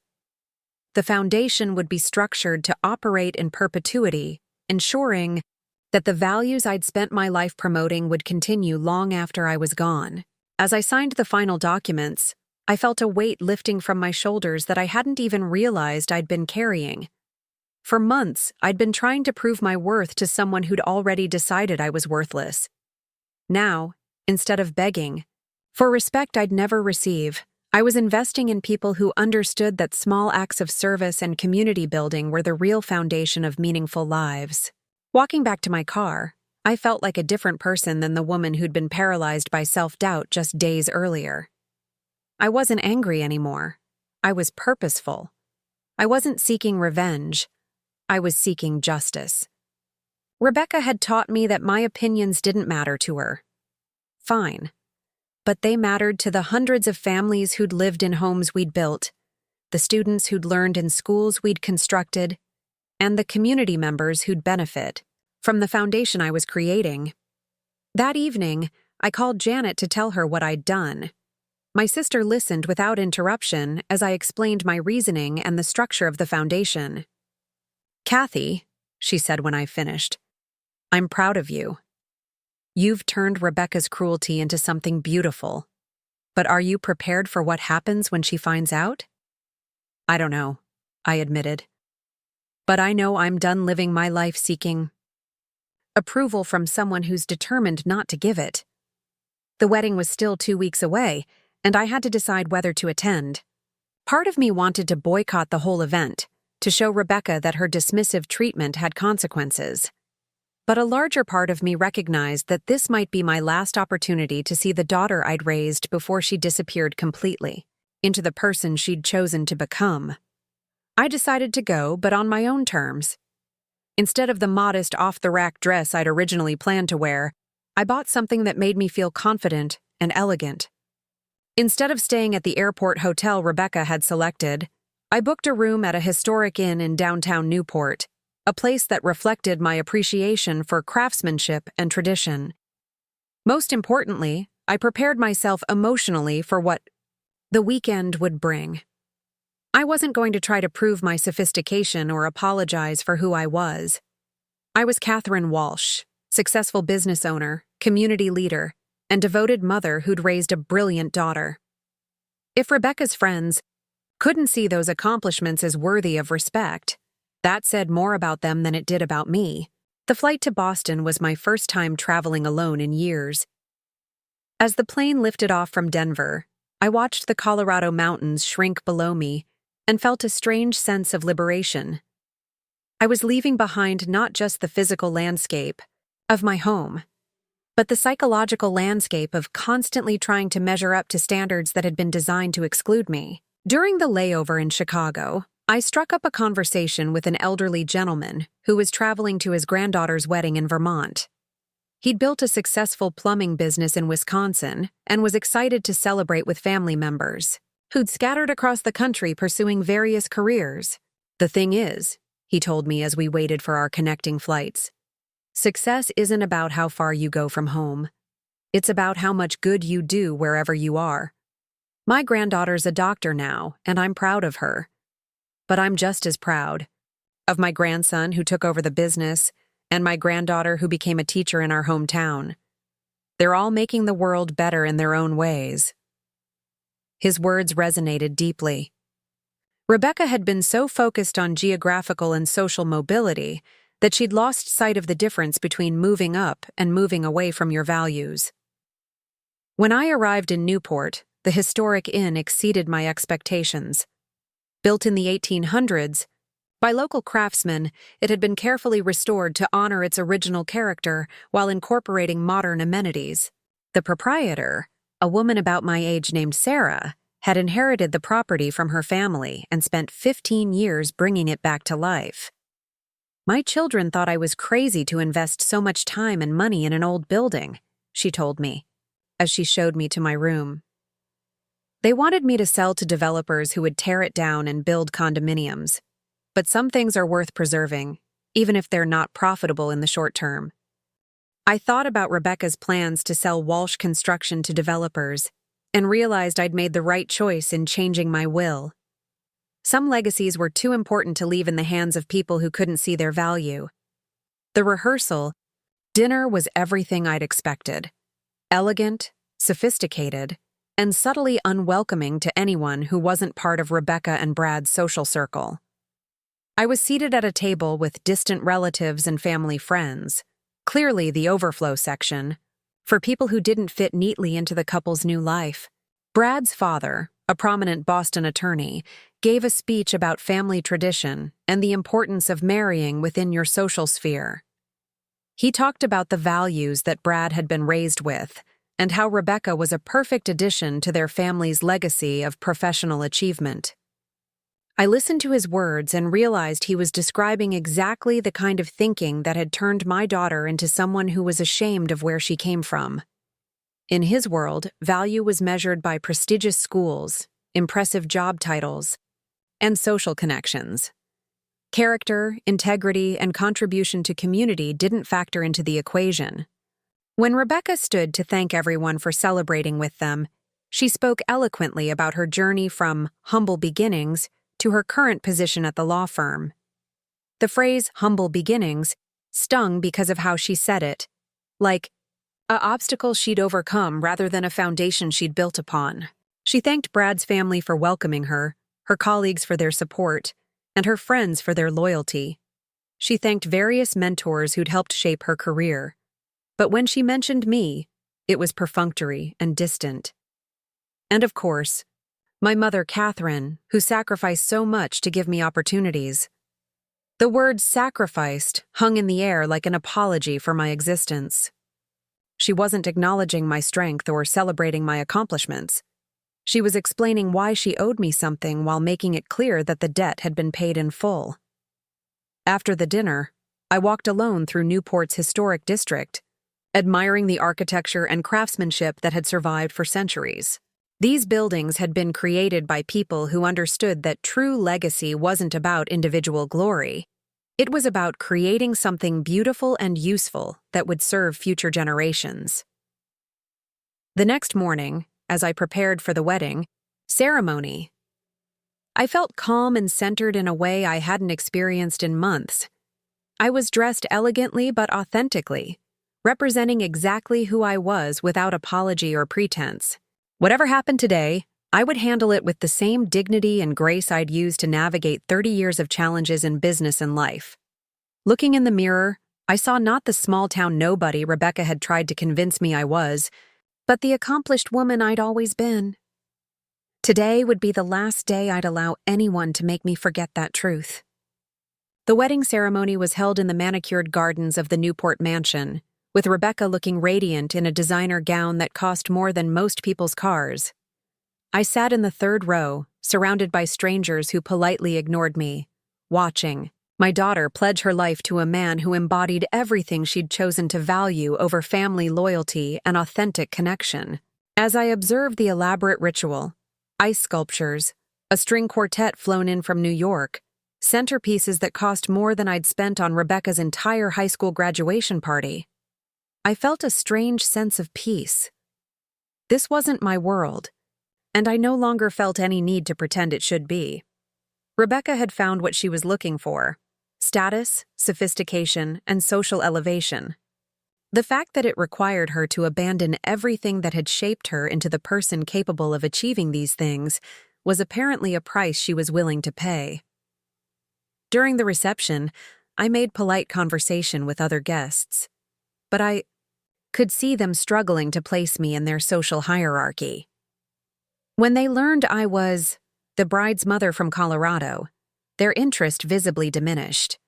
The foundation would be structured to operate in perpetuity, ensuring that the values I'd spent my life promoting would continue long after I was gone. As I signed the final documents, I felt a weight lifting from my shoulders that I hadn't even realized I'd been carrying. For months, I'd been trying to prove my worth to someone who'd already decided I was worthless. Now, instead of begging for respect I'd never receive, I was investing in people who understood that small acts of service and community building were the real foundation of meaningful lives. Walking back to my car, I felt like a different person than the woman who'd been paralyzed by self-doubt just days earlier. I wasn't angry anymore. I was purposeful. I wasn't seeking revenge. I was seeking justice. Rebecca had taught me that my opinions didn't matter to her. Fine. But they mattered to the hundreds of families who'd lived in homes we'd built, the students who'd learned in schools we'd constructed, and the community members who'd benefit from the foundation I was creating. That evening, I called Janet to tell her what I'd done. My sister listened without interruption as I explained my reasoning and the structure of the foundation. "Kathy," she said when I finished, "I'm proud of you. You've turned Rebecca's cruelty into something beautiful. But are you prepared for what happens when she finds out?" "I don't know," I admitted. "But I know I'm done living my life seeking approval from someone who's determined not to give it." The wedding was still 2 weeks away, and I had to decide whether to attend. Part of me wanted to boycott the whole event, to show Rebecca that her dismissive treatment had consequences. But a larger part of me recognized that this might be my last opportunity to see the daughter I'd raised before she disappeared completely into the person she'd chosen to become. I decided to go, but on my own terms. Instead of the modest, off-the-rack dress I'd originally planned to wear, I bought something that made me feel confident and elegant. Instead of staying at the airport hotel Rebecca had selected, I booked a room at a historic inn in downtown Newport, a place that reflected my appreciation for craftsmanship and tradition. Most importantly, I prepared myself emotionally for what the weekend would bring. I wasn't going to try to prove my sophistication or apologize for who I was. I was Catherine Walsh, successful business owner, community leader, and devoted mother who'd raised a brilliant daughter. If Rebecca's friends couldn't see those accomplishments as worthy of respect, that said more about them than it did about me. The flight to Boston was my first time traveling alone in years. As the plane lifted off from Denver, I watched the Colorado mountains shrink below me and felt a strange sense of liberation. I was leaving behind not just the physical landscape of my home, but the psychological landscape of constantly trying to measure up to standards that had been designed to exclude me. During the layover in Chicago, I struck up a conversation with an elderly gentleman who was traveling to his granddaughter's wedding in Vermont. He'd built a successful plumbing business in Wisconsin and was excited to celebrate with family members who'd scattered across the country pursuing various careers. "The thing is," he told me as we waited for our connecting flights, "success isn't about how far you go from home. It's about how much good you do wherever you are. My granddaughter's a doctor now, and I'm proud of her. But I'm just as proud of my grandson who took over the business and my granddaughter who became a teacher in our hometown. They're all making the world better in their own ways." His words resonated deeply. Rebecca had been so focused on geographical and social mobility that she'd lost sight of the difference between moving up and moving away from your values. When I arrived in Newport, the historic inn exceeded my expectations. Built in the 1800s, by local craftsmen, it had been carefully restored to honor its original character while incorporating modern amenities. The proprietor, a woman about my age named Sarah, had inherited the property from her family and spent 15 years bringing it back to life. "My children thought I was crazy to invest so much time and money in an old building," she told me, as she showed me to my room. "They wanted me to sell to developers who would tear it down and build condominiums. But some things are worth preserving, even if they're not profitable in the short term." I thought about Rebecca's plans to sell Walsh Construction to developers and realized I'd made the right choice in changing my will. Some legacies were too important to leave in the hands of people who couldn't see their value. The rehearsal dinner was everything I'd expected: elegant, sophisticated, and subtly unwelcoming to anyone who wasn't part of Rebecca and Brad's social circle. I was seated at a table with distant relatives and family friends, clearly the overflow section, for people who didn't fit neatly into the couple's new life. Brad's father, a prominent Boston attorney, gave a speech about family tradition and the importance of marrying within your social sphere. He talked about the values that Brad had been raised with and how Rebecca was a perfect addition to their family's legacy of professional achievement. I listened to his words and realized he was describing exactly the kind of thinking that had turned my daughter into someone who was ashamed of where she came from. In his world, value was measured by prestigious schools, impressive job titles, and social connections. Character, integrity, and contribution to community didn't factor into the equation. When Rebecca stood to thank everyone for celebrating with them, she spoke eloquently about her journey from humble beginnings to her current position at the law firm. The phrase humble beginnings stung because of how she said it, like a obstacle she'd overcome rather than a foundation she'd built upon. She thanked Brad's family for welcoming her colleagues for their support, and her friends for their loyalty. She thanked various mentors who'd helped shape her career. But when she mentioned me, it was perfunctory and distant. And of course, my mother, Catherine, who sacrificed so much to give me opportunities. The word sacrificed hung in the air like an apology for my existence. She wasn't acknowledging my strength or celebrating my accomplishments. She was explaining why she owed me something while making it clear that the debt had been paid in full. After the dinner, I walked alone through Newport's historic district, admiring the architecture and craftsmanship that had survived for centuries. These buildings had been created by people who understood that true legacy wasn't about individual glory. It was about creating something beautiful and useful that would serve future generations. The next morning, as I prepared for the wedding ceremony, I felt calm and centered in a way I hadn't experienced in months. I was dressed elegantly but authentically, representing exactly who I was without apology or pretense. Whatever happened today, I would handle it with the same dignity and grace I'd used to navigate 30 years of challenges in business and life. Looking in the mirror, I saw not the small-town nobody Rebecca had tried to convince me I was, but the accomplished woman I'd always been. Today would be the last day I'd allow anyone to make me forget that truth. The wedding ceremony was held in the manicured gardens of the Newport mansion, with Rebecca looking radiant in a designer gown that cost more than most people's cars. I sat in the third row, surrounded by strangers who politely ignored me, watching my daughter pledge her life to a man who embodied everything she'd chosen to value over family loyalty and authentic connection. As I observed the elaborate ritual, ice sculptures, a string quartet flown in from New York, centerpieces that cost more than I'd spent on Rebecca's entire high school graduation party, I felt a strange sense of peace. This wasn't my world, and I no longer felt any need to pretend it should be. Rebecca had found what she was looking for: status, sophistication, and social elevation. The fact that it required her to abandon everything that had shaped her into the person capable of achieving these things was apparently a price she was willing to pay. During the reception, I made polite conversation with other guests, but I could see them struggling to place me in their social hierarchy. When they learned I was the bride's mother from Colorado, their interest visibly diminished.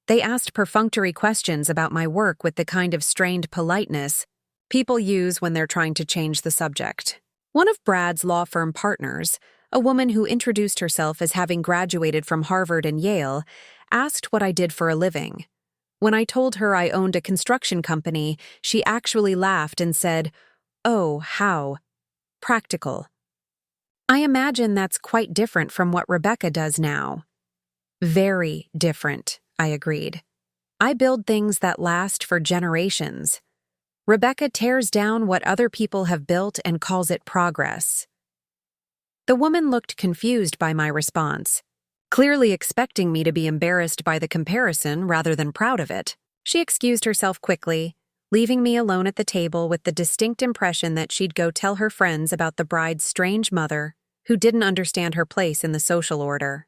They asked perfunctory questions about my work with the kind of strained politeness people use when they're trying to change the subject. One of Brad's law firm partners, a woman who introduced herself as having graduated from Harvard and Yale, asked what I did for a living. When I told her I owned a construction company, she actually laughed and said, "Oh, how practical." I imagine that's quite different from what Rebecca does now. Very different, I agreed. I build things that last for generations. Rebecca tears down what other people have built and calls it progress. The woman looked confused by my response, clearly expecting me to be embarrassed by the comparison rather than proud of it. She excused herself quickly, leaving me alone at the table with the distinct impression that she'd go tell her friends about the bride's strange mother, who didn't understand her place in the social order.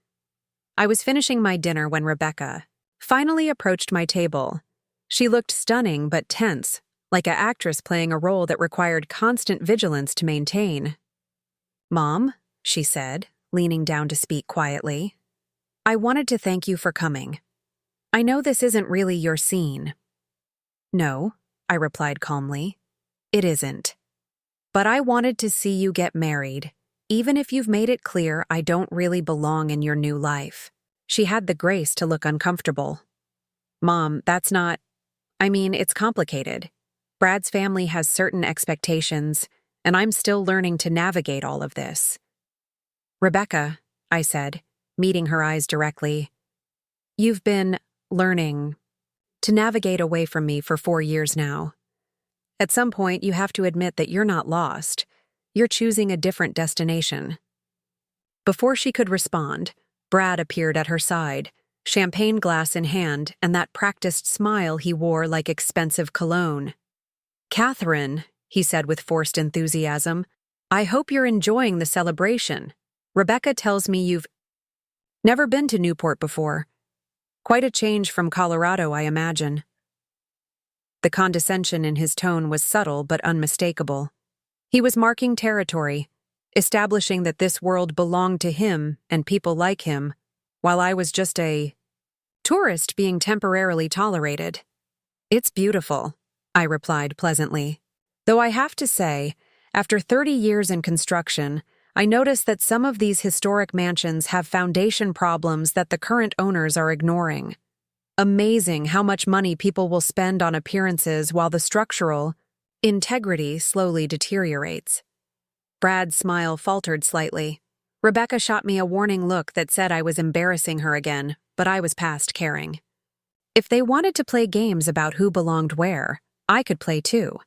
I was finishing my dinner when Rebecca finally approached my table. She looked stunning but tense, like an actress playing a role that required constant vigilance to maintain. "Mom," she said, leaning down to speak quietly, "I wanted to thank you for coming. I know this isn't really your scene." "No," I replied calmly, "it isn't. But I wanted to see you get married, even if you've made it clear I don't really belong in your new life." She had the grace to look uncomfortable. "Mom, that's not... it's complicated. Brad's family has certain expectations, and I'm still learning to navigate all of this." "Rebecca," I said, meeting her eyes directly, "you've been learning to navigate away from me for 4 years now. At some point, you have to admit that you're not lost. You're choosing a different destination." Before she could respond, Brad appeared at her side, champagne glass in hand and that practiced smile he wore like expensive cologne. "Catherine," he said with forced enthusiasm, "I hope you're enjoying the celebration. Rebecca tells me you've never been to Newport before. Quite a change from Colorado, I imagine." The condescension in his tone was subtle but unmistakable. He was marking territory, establishing that this world belonged to him and people like him, while I was just a Tourist being temporarily tolerated. It's beautiful, I replied pleasantly. Though I have to say, after 30 years in construction, I notice that some of these historic mansions have foundation problems that the current owners are ignoring. Amazing how much money people will spend on appearances while the structural integrity slowly deteriorates. Brad's smile faltered slightly. Rebecca shot me a warning look that said I was embarrassing her again, but I was past caring. If they wanted to play games about who belonged where, I could play too.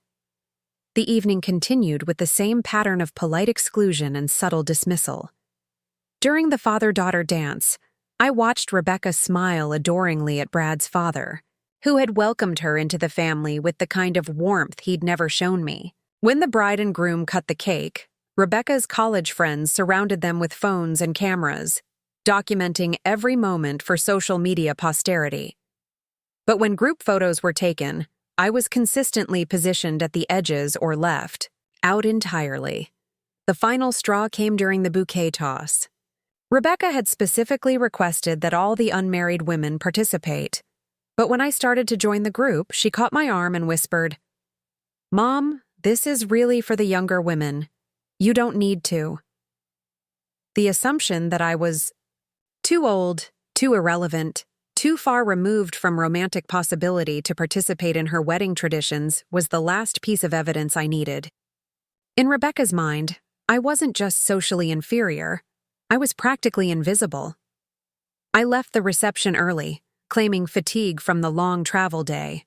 The evening continued with the same pattern of polite exclusion and subtle dismissal. During the father-daughter dance, I watched Rebecca smile adoringly at Brad's father, who had welcomed her into the family with the kind of warmth he'd never shown me. When the bride and groom cut the cake, Rebecca's college friends surrounded them with phones and cameras, documenting every moment for social media posterity. But when group photos were taken, I was consistently positioned at the edges or left, out entirely. The final straw came during the bouquet toss. Rebecca had specifically requested that all the unmarried women participate, but when I started to join the group, she caught my arm and whispered, "Mom, this is really for the younger women. You don't need to." The assumption that I was too old, too irrelevant, too far removed from romantic possibility to participate in her wedding traditions was the last piece of evidence I needed. In Rebecca's mind, I wasn't just socially inferior, I was practically invisible. I left the reception early, claiming fatigue from the long travel day.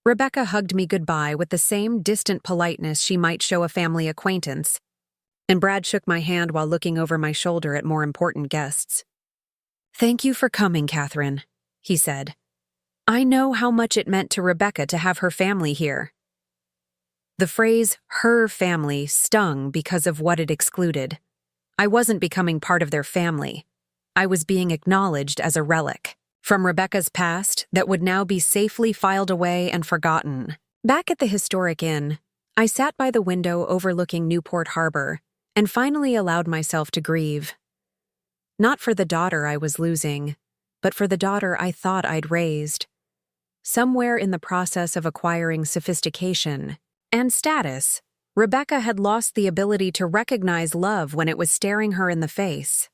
Rebecca hugged me goodbye with the same distant politeness she might show a family acquaintance, and Brad shook my hand while looking over my shoulder at more important guests. "Thank you for coming, Catherine," he said. "I know how much it meant to Rebecca to have her family here." The phrase, "her family," stung because of what it excluded. I wasn't becoming part of their family. I was being acknowledged as a relic from Rebecca's past that would now be safely filed away and forgotten. Back at the historic inn, I sat by the window overlooking Newport Harbor and finally allowed myself to grieve. Not for the daughter I was losing, but for the daughter I thought I'd raised. Somewhere in the process of acquiring sophistication and status, Rebecca had lost the ability to recognize love when it was staring her in the face.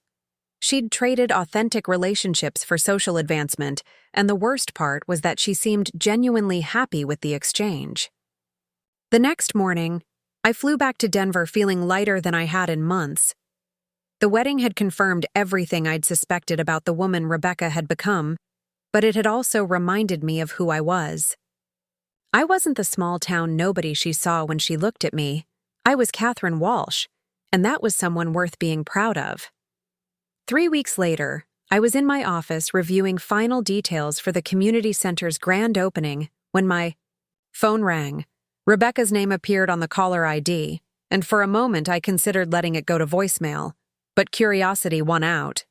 She'd traded authentic relationships for social advancement, and the worst part was that she seemed genuinely happy with the exchange. The next morning, I flew back to Denver feeling lighter than I had in months. The wedding had confirmed everything I'd suspected about the woman Rebecca had become, but it had also reminded me of who I was. I wasn't the small-town nobody she saw when she looked at me. I was Catherine Walsh, and that was someone worth being proud of. 3 weeks later, I was in my office reviewing final details for the community center's grand opening when my phone rang. Rebecca's name appeared on the caller ID, and for a moment I considered letting it go to voicemail, but curiosity won out.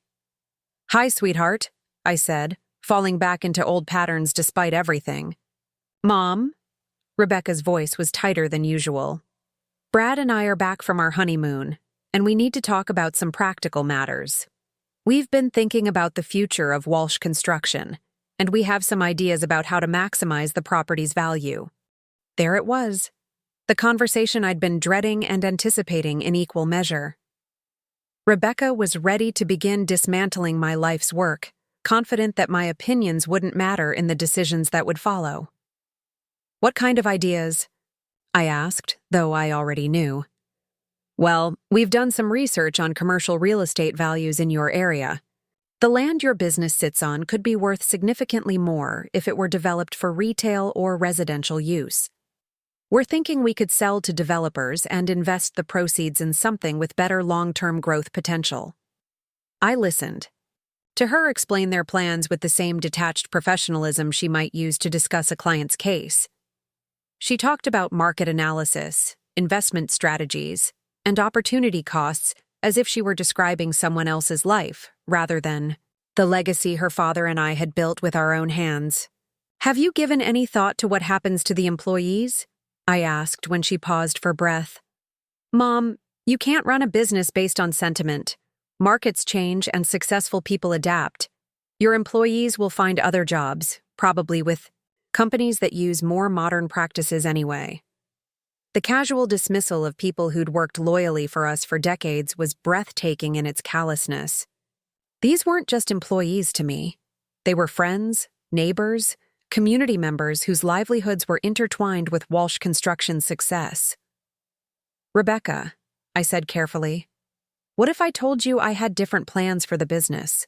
"Hi, sweetheart," I said, falling back into old patterns despite everything. "Mom?" Rebecca's voice was tighter than usual. "Brad and I are back from our honeymoon, and we need to talk about some practical matters. We've been thinking about the future of Walsh Construction, and we have some ideas about how to maximize the property's value." There it was, the conversation I'd been dreading and anticipating in equal measure. Rebecca was ready to begin dismantling my life's work, confident that my opinions wouldn't matter in the decisions that would follow. "What kind of ideas?" I asked, though I already knew. "Well, we've done some research on commercial real estate values in your area. The land your business sits on could be worth significantly more if it were developed for retail or residential use. We're thinking we could sell to developers and invest the proceeds in something with better long-term growth potential." I listened. To her explain their plans with the same detached professionalism she might use to discuss a client's case. She talked about market analysis, investment strategies, and opportunity costs as if she were describing someone else's life, rather than the legacy her father and I had built with our own hands. "Have you given any thought to what happens to the employees?" I asked when she paused for breath. "Mom, you can't run a business based on sentiment. Markets change and successful people adapt. Your employees will find other jobs, probably with companies that use more modern practices anyway. The casual dismissal of people who'd worked loyally for us for decades was breathtaking in its callousness. These weren't just employees to me. They were friends, neighbors, community members whose livelihoods were intertwined with Walsh Construction's success. "Rebecca," I said carefully, "what if I told you I had different plans for the business?"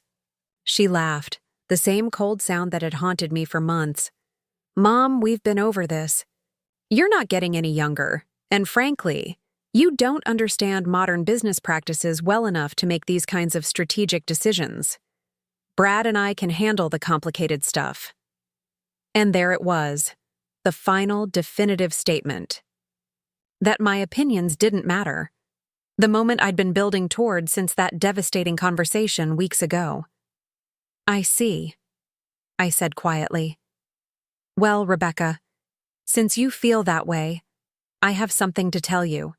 She laughed, the same cold sound that had haunted me for months. "Mom, we've been over this. You're not getting any younger, and frankly, you don't understand modern business practices well enough to make these kinds of strategic decisions. Brad and I can handle the complicated stuff." And there it was, the final definitive statement. That my opinions didn't matter. The moment I'd been building toward since that devastating conversation weeks ago. "I see," I said quietly. "Well, Rebecca, since you feel that way, I have something to tell you.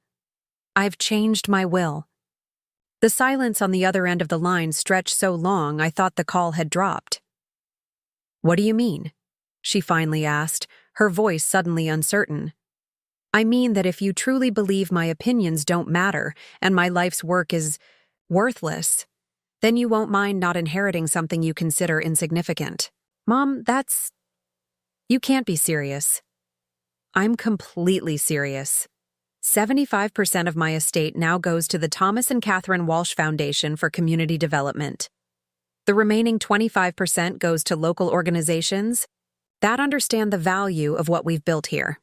I've changed my will." The silence on the other end of the line stretched so long I thought the call had dropped. "What do you mean?" she finally asked, her voice suddenly uncertain. "I mean that if you truly believe my opinions don't matter and my life's work is worthless, then you won't mind not inheriting something you consider insignificant." "Mom, you can't be serious." "I'm completely serious. 75% of my estate now goes to the Thomas and Catherine Walsh Foundation for Community Development. The remaining 25% goes to local organizations that understand the value of what we've built here.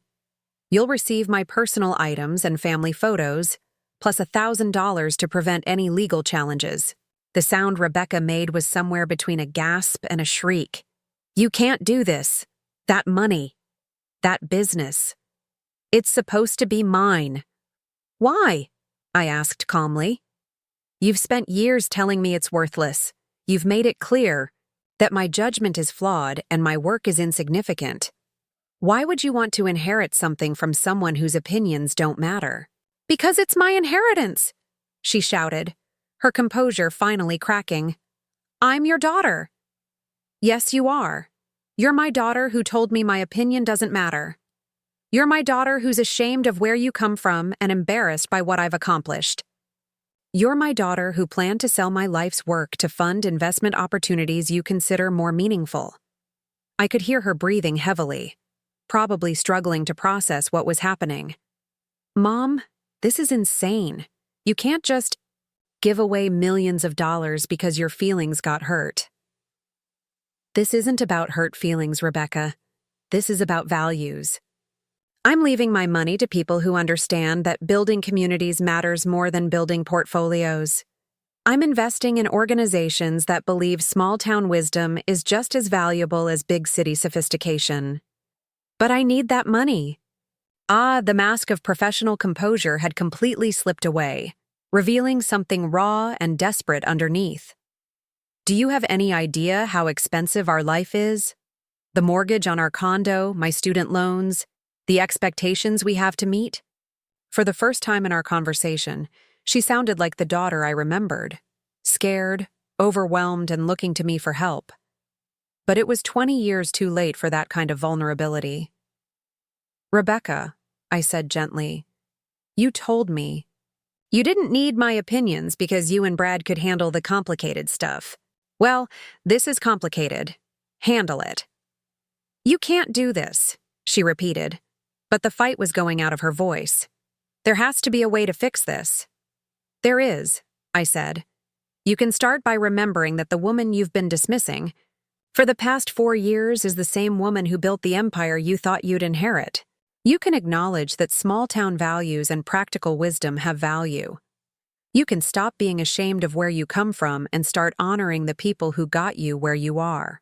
You'll receive my personal items and family photos, plus $1,000 to prevent any legal challenges." The sound Rebecca made was somewhere between a gasp and a shriek. "You can't do this. That money. That business. It's supposed to be mine." "Why?" I asked calmly. "You've spent years telling me it's worthless. You've made it clear that my judgment is flawed and my work is insignificant. Why would you want to inherit something from someone whose opinions don't matter?" "Because it's my inheritance," she shouted, her composure finally cracking. "I'm your daughter." "Yes, you are. You're my daughter who told me my opinion doesn't matter. You're my daughter who's ashamed of where you come from and embarrassed by what I've accomplished. You're my daughter who planned to sell my life's work to fund investment opportunities you consider more meaningful." I could hear her breathing heavily, probably struggling to process what was happening. "Mom, this is insane. You can't just give away millions of dollars because your feelings got hurt." "This isn't about hurt feelings, Rebecca. This is about values. I'm leaving my money to people who understand that building communities matters more than building portfolios. I'm investing in organizations that believe small-town wisdom is just as valuable as big-city sophistication. But I need that money." The mask of professional composure had completely slipped away, revealing something raw and desperate underneath. "Do you have any idea how expensive our life is? The mortgage on our condo, my student loans, the expectations we have to meet?" For the first time in our conversation, she sounded like the daughter I remembered, scared, overwhelmed, and looking to me for help. But it was 20 years too late for that kind of vulnerability. "Rebecca," I said gently, "you told me. You didn't need my opinions because you and Brad could handle the complicated stuff. Well, this is complicated. Handle it." "You can't do this," she repeated, but the fight was going out of her voice. "There has to be a way to fix this." "There is," I said. "You can start by remembering that the woman you've been dismissing for the past 4 years is the same woman who built the empire you thought you'd inherit. You can acknowledge that small-town values and practical wisdom have value. You can stop being ashamed of where you come from and start honoring the people who got you where you are.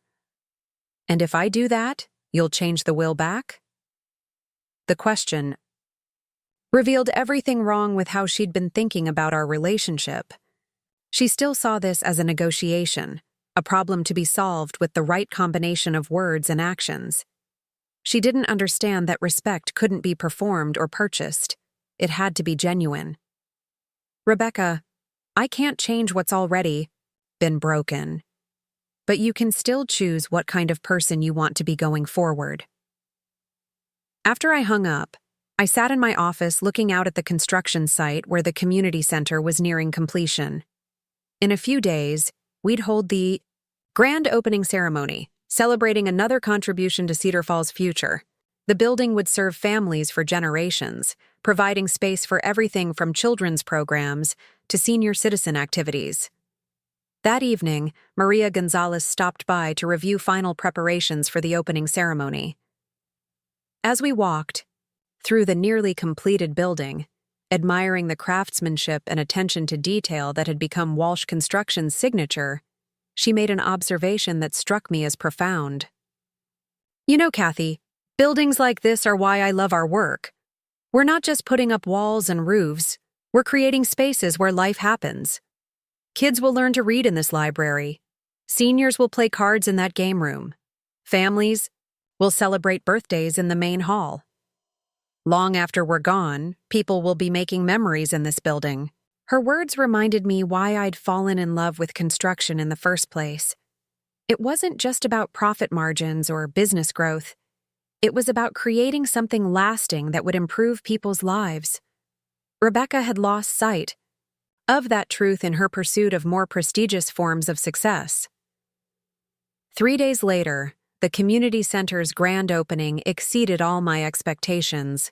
And if I do that, you'll change the will back?" The question revealed everything wrong with how she'd been thinking about our relationship. She still saw this as a negotiation, a problem to be solved with the right combination of words and actions. She didn't understand that respect couldn't be performed or purchased. It had to be genuine. "Rebecca, I can't change what's already been broken." but you can still choose what kind of person you want to be going forward. After I hung up, I sat in my office looking out at the construction site where the community center was nearing completion. In a few days, we'd hold the grand opening ceremony, celebrating another contribution to Cedar Falls' future. The building would serve families for generations, providing space for everything from children's programs to senior citizen activities. That evening, Maria Gonzalez stopped by to review final preparations for the opening ceremony. As we walked through the nearly completed building, admiring the craftsmanship and attention to detail that had become Walsh Construction's signature, she made an observation that struck me as profound. "You know, Kathy, buildings like this are why I love our work. We're not just putting up walls and roofs, we're creating spaces where life happens. Kids will learn to read in this library. Seniors will play cards in that game room. Families will celebrate birthdays in the main hall. Long after we're gone, people will be making memories in this building." Her words reminded me why I'd fallen in love with construction in the first place. It wasn't just about profit margins or business growth. It was about creating something lasting that would improve people's lives. Rebecca had lost sight of that truth in her pursuit of more prestigious forms of success. 3 days later, the community center's grand opening exceeded all my expectations.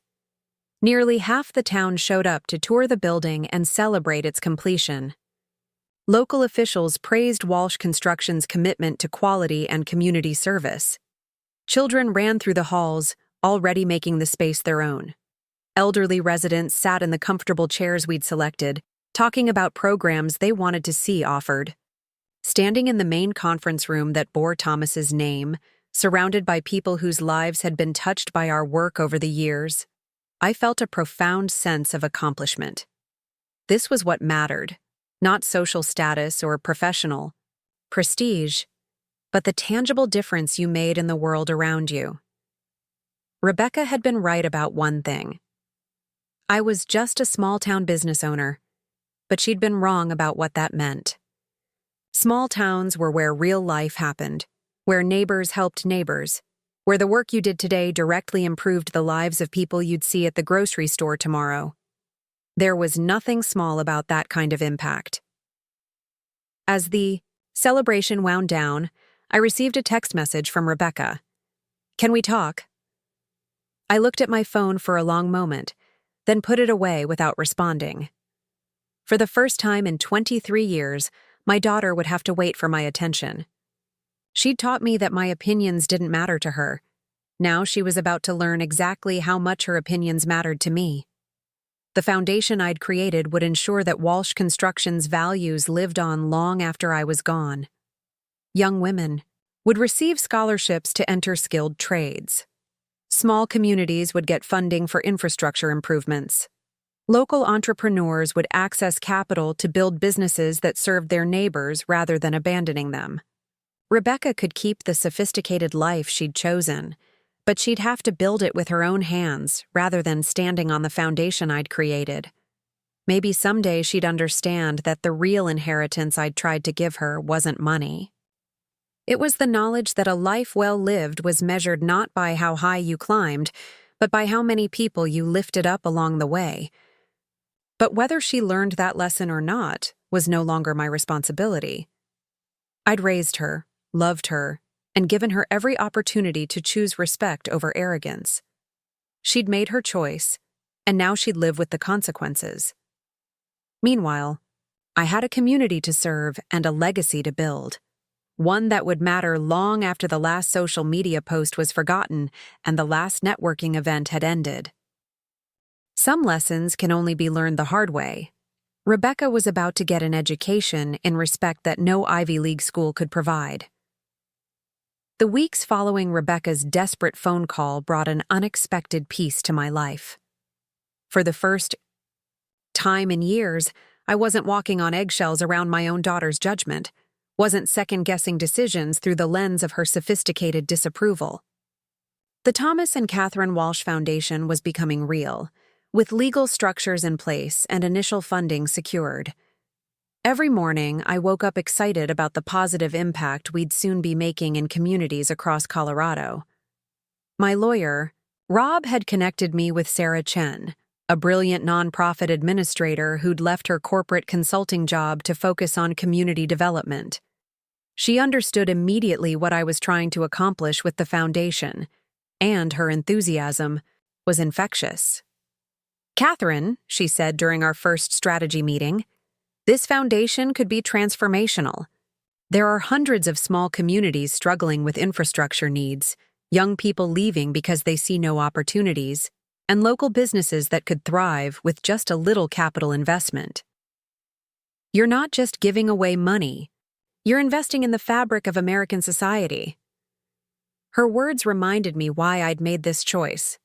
Nearly half the town showed up to tour the building and celebrate its completion. Local officials praised Walsh Construction's commitment to quality and community service. Children ran through the halls, already making the space their own. Elderly residents sat in the comfortable chairs we'd selected, talking about programs they wanted to see offered. Standing in the main conference room that bore Thomas's name, surrounded by people whose lives had been touched by our work over the years, I felt a profound sense of accomplishment. This was what mattered, not social status or professional prestige, but the tangible difference you made in the world around you. Rebecca had been right about one thing. I was just a small-town business owner, but she'd been wrong about what that meant. Small towns were where real life happened, where neighbors helped neighbors, where the work you did today directly improved the lives of people you'd see at the grocery store tomorrow. There was nothing small about that kind of impact. As the celebration wound down, I received a text message from Rebecca. "Can we talk?" I looked at my phone for a long moment, then put it away without responding. For the first time in 23 years, my daughter would have to wait for my attention. She'd taught me that my opinions didn't matter to her. Now she was about to learn exactly how much her opinions mattered to me. The foundation I'd created would ensure that Walsh Construction's values lived on long after I was gone. Young women would receive scholarships to enter skilled trades. Small communities would get funding for infrastructure improvements. Local entrepreneurs would access capital to build businesses that served their neighbors rather than abandoning them. Rebecca could keep the sophisticated life she'd chosen, but she'd have to build it with her own hands rather than standing on the foundation I'd created. Maybe someday she'd understand that the real inheritance I'd tried to give her wasn't money. It was the knowledge that a life well lived was measured not by how high you climbed, but by how many people you lifted up along the way. But whether she learned that lesson or not was no longer my responsibility. I'd raised her, loved her, and given her every opportunity to choose respect over arrogance. She'd made her choice, and now she'd live with the consequences. Meanwhile, I had a community to serve and a legacy to build, one that would matter long after the last social media post was forgotten and the last networking event had ended. Some lessons can only be learned the hard way. Rebecca was about to get an education in respect that no Ivy League school could provide. The weeks following Rebecca's desperate phone call brought an unexpected peace to my life. For the first time in years, I wasn't walking on eggshells around my own daughter's judgment, wasn't second-guessing decisions through the lens of her sophisticated disapproval. The Thomas and Catherine Walsh Foundation was becoming real, with legal structures in place and initial funding secured. Every morning, I woke up excited about the positive impact we'd soon be making in communities across Colorado. My lawyer, Rob, had connected me with Sarah Chen, a brilliant nonprofit administrator who'd left her corporate consulting job to focus on community development. She understood immediately what I was trying to accomplish with the foundation, and her enthusiasm was infectious. "Catherine," she said during our first strategy meeting, "this foundation could be transformational. There are hundreds of small communities struggling with infrastructure needs, young people leaving because they see no opportunities, and local businesses that could thrive with just a little capital investment. You're not just giving away money, you're investing in the fabric of American society." Her words reminded me why I'd made this choice.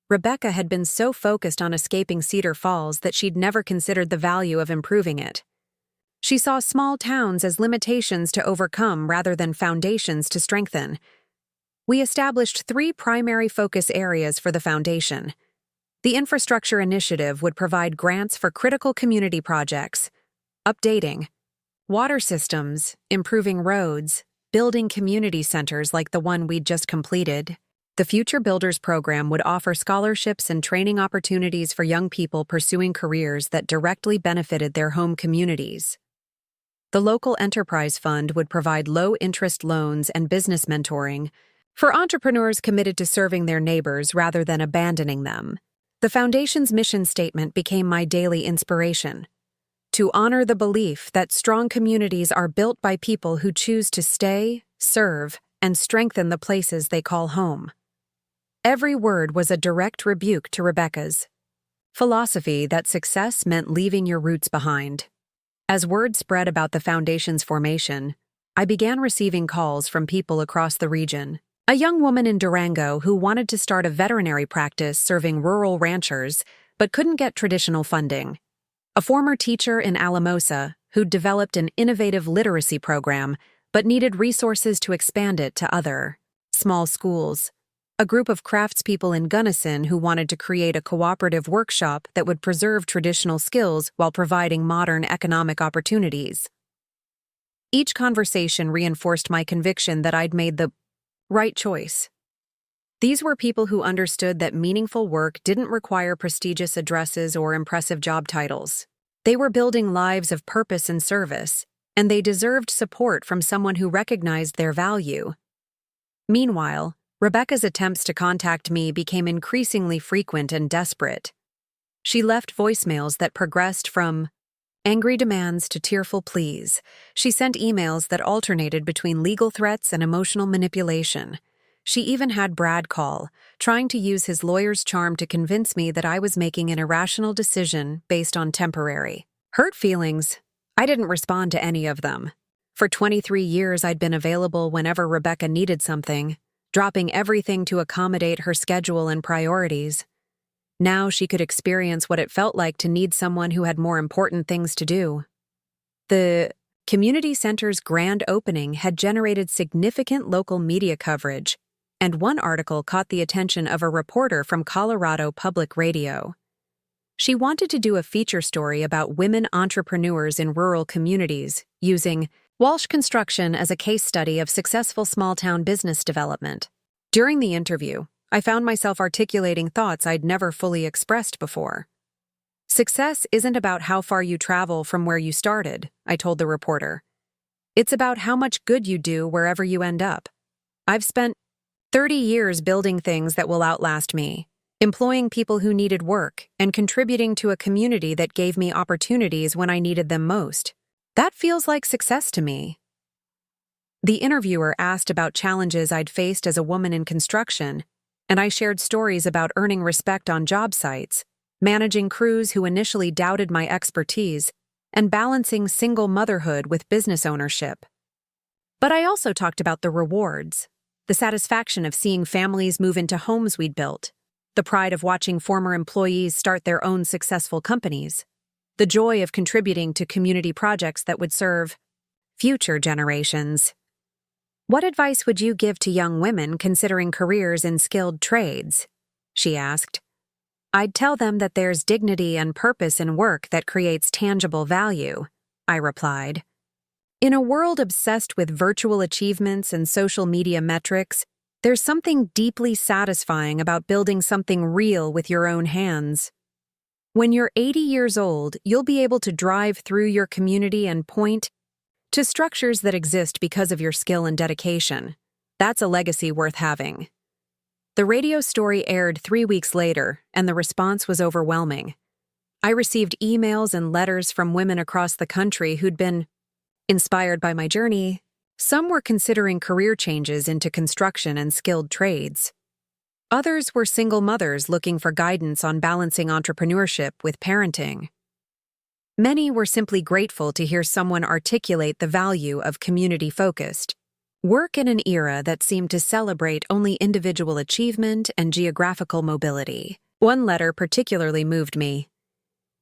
Rebecca had been so focused on escaping Cedar Falls that she'd never considered the value of improving it. She saw small towns as limitations to overcome rather than foundations to strengthen. We established 3 primary focus areas for the foundation. The infrastructure initiative would provide grants for critical community projects, updating water systems, improving roads, building community centers like the one we'd just completed. The Future Builders program would offer scholarships and training opportunities for young people pursuing careers that directly benefited their home communities. The local enterprise fund would provide low-interest loans and business mentoring for entrepreneurs committed to serving their neighbors rather than abandoning them. The foundation's mission statement became my daily inspiration: to honor the belief that strong communities are built by people who choose to stay, serve, and strengthen the places they call home. Every word was a direct rebuke to Rebecca's philosophy that success meant leaving your roots behind. As word spread about the foundation's formation, I began receiving calls from people across the region. A young woman in Durango who wanted to start a veterinary practice serving rural ranchers but couldn't get traditional funding. A former teacher in Alamosa who'd developed an innovative literacy program but needed resources to expand it to other small schools. A group of craftspeople in Gunnison who wanted to create a cooperative workshop that would preserve traditional skills while providing modern economic opportunities. Each conversation reinforced my conviction that I'd made the right choice. These were people who understood that meaningful work didn't require prestigious addresses or impressive job titles. They were building lives of purpose and service, and they deserved support from someone who recognized their value. Meanwhile, Rebecca's attempts to contact me became increasingly frequent and desperate. She left voicemails that progressed from angry demands to tearful pleas. She sent emails that alternated between legal threats and emotional manipulation. She even had Brad call, trying to use his lawyer's charm to convince me that I was making an irrational decision based on temporary hurt feelings. I didn't respond to any of them. For 23 years, I'd been available whenever Rebecca needed something, dropping everything to accommodate her schedule and priorities. Now she could experience what it felt like to need someone who had more important things to do. The community center's grand opening had generated significant local media coverage, and one article caught the attention of a reporter from Colorado Public Radio. She wanted to do a feature story about women entrepreneurs in rural communities, using Walsh Construction as a case study of successful small-town business development. During the interview, I found myself articulating thoughts I'd never fully expressed before. Success isn't about how far you travel from where you started, I told the reporter. It's about how much good you do wherever you end up. I've spent 30 years building things that will outlast me, employing people who needed work, and contributing to a community that gave me opportunities when I needed them most. That feels like success to me. The interviewer asked about challenges I'd faced as a woman in construction, and I shared stories about earning respect on job sites, managing crews who initially doubted my expertise, and balancing single motherhood with business ownership. But I also talked about the rewards, the satisfaction of seeing families move into homes we'd built, the pride of watching former employees start their own successful companies, the joy of contributing to community projects that would serve future generations. "What advice would you give to young women considering careers in skilled trades?" she asked. "I'd tell them that there's dignity and purpose in work that creates tangible value," I replied. In a world obsessed with virtual achievements and social media metrics, there's something deeply satisfying about building something real with your own hands. When you're 80 years old, you'll be able to drive through your community and point to structures that exist because of your skill and dedication. That's a legacy worth having. The radio story aired 3 weeks later, and the response was overwhelming. I received emails and letters from women across the country who'd been inspired by my journey. Some were considering career changes into construction and skilled trades. Others were single mothers looking for guidance on balancing entrepreneurship with parenting. Many were simply grateful to hear someone articulate the value of community-focused work in an era that seemed to celebrate only individual achievement and geographical mobility. One letter particularly moved me.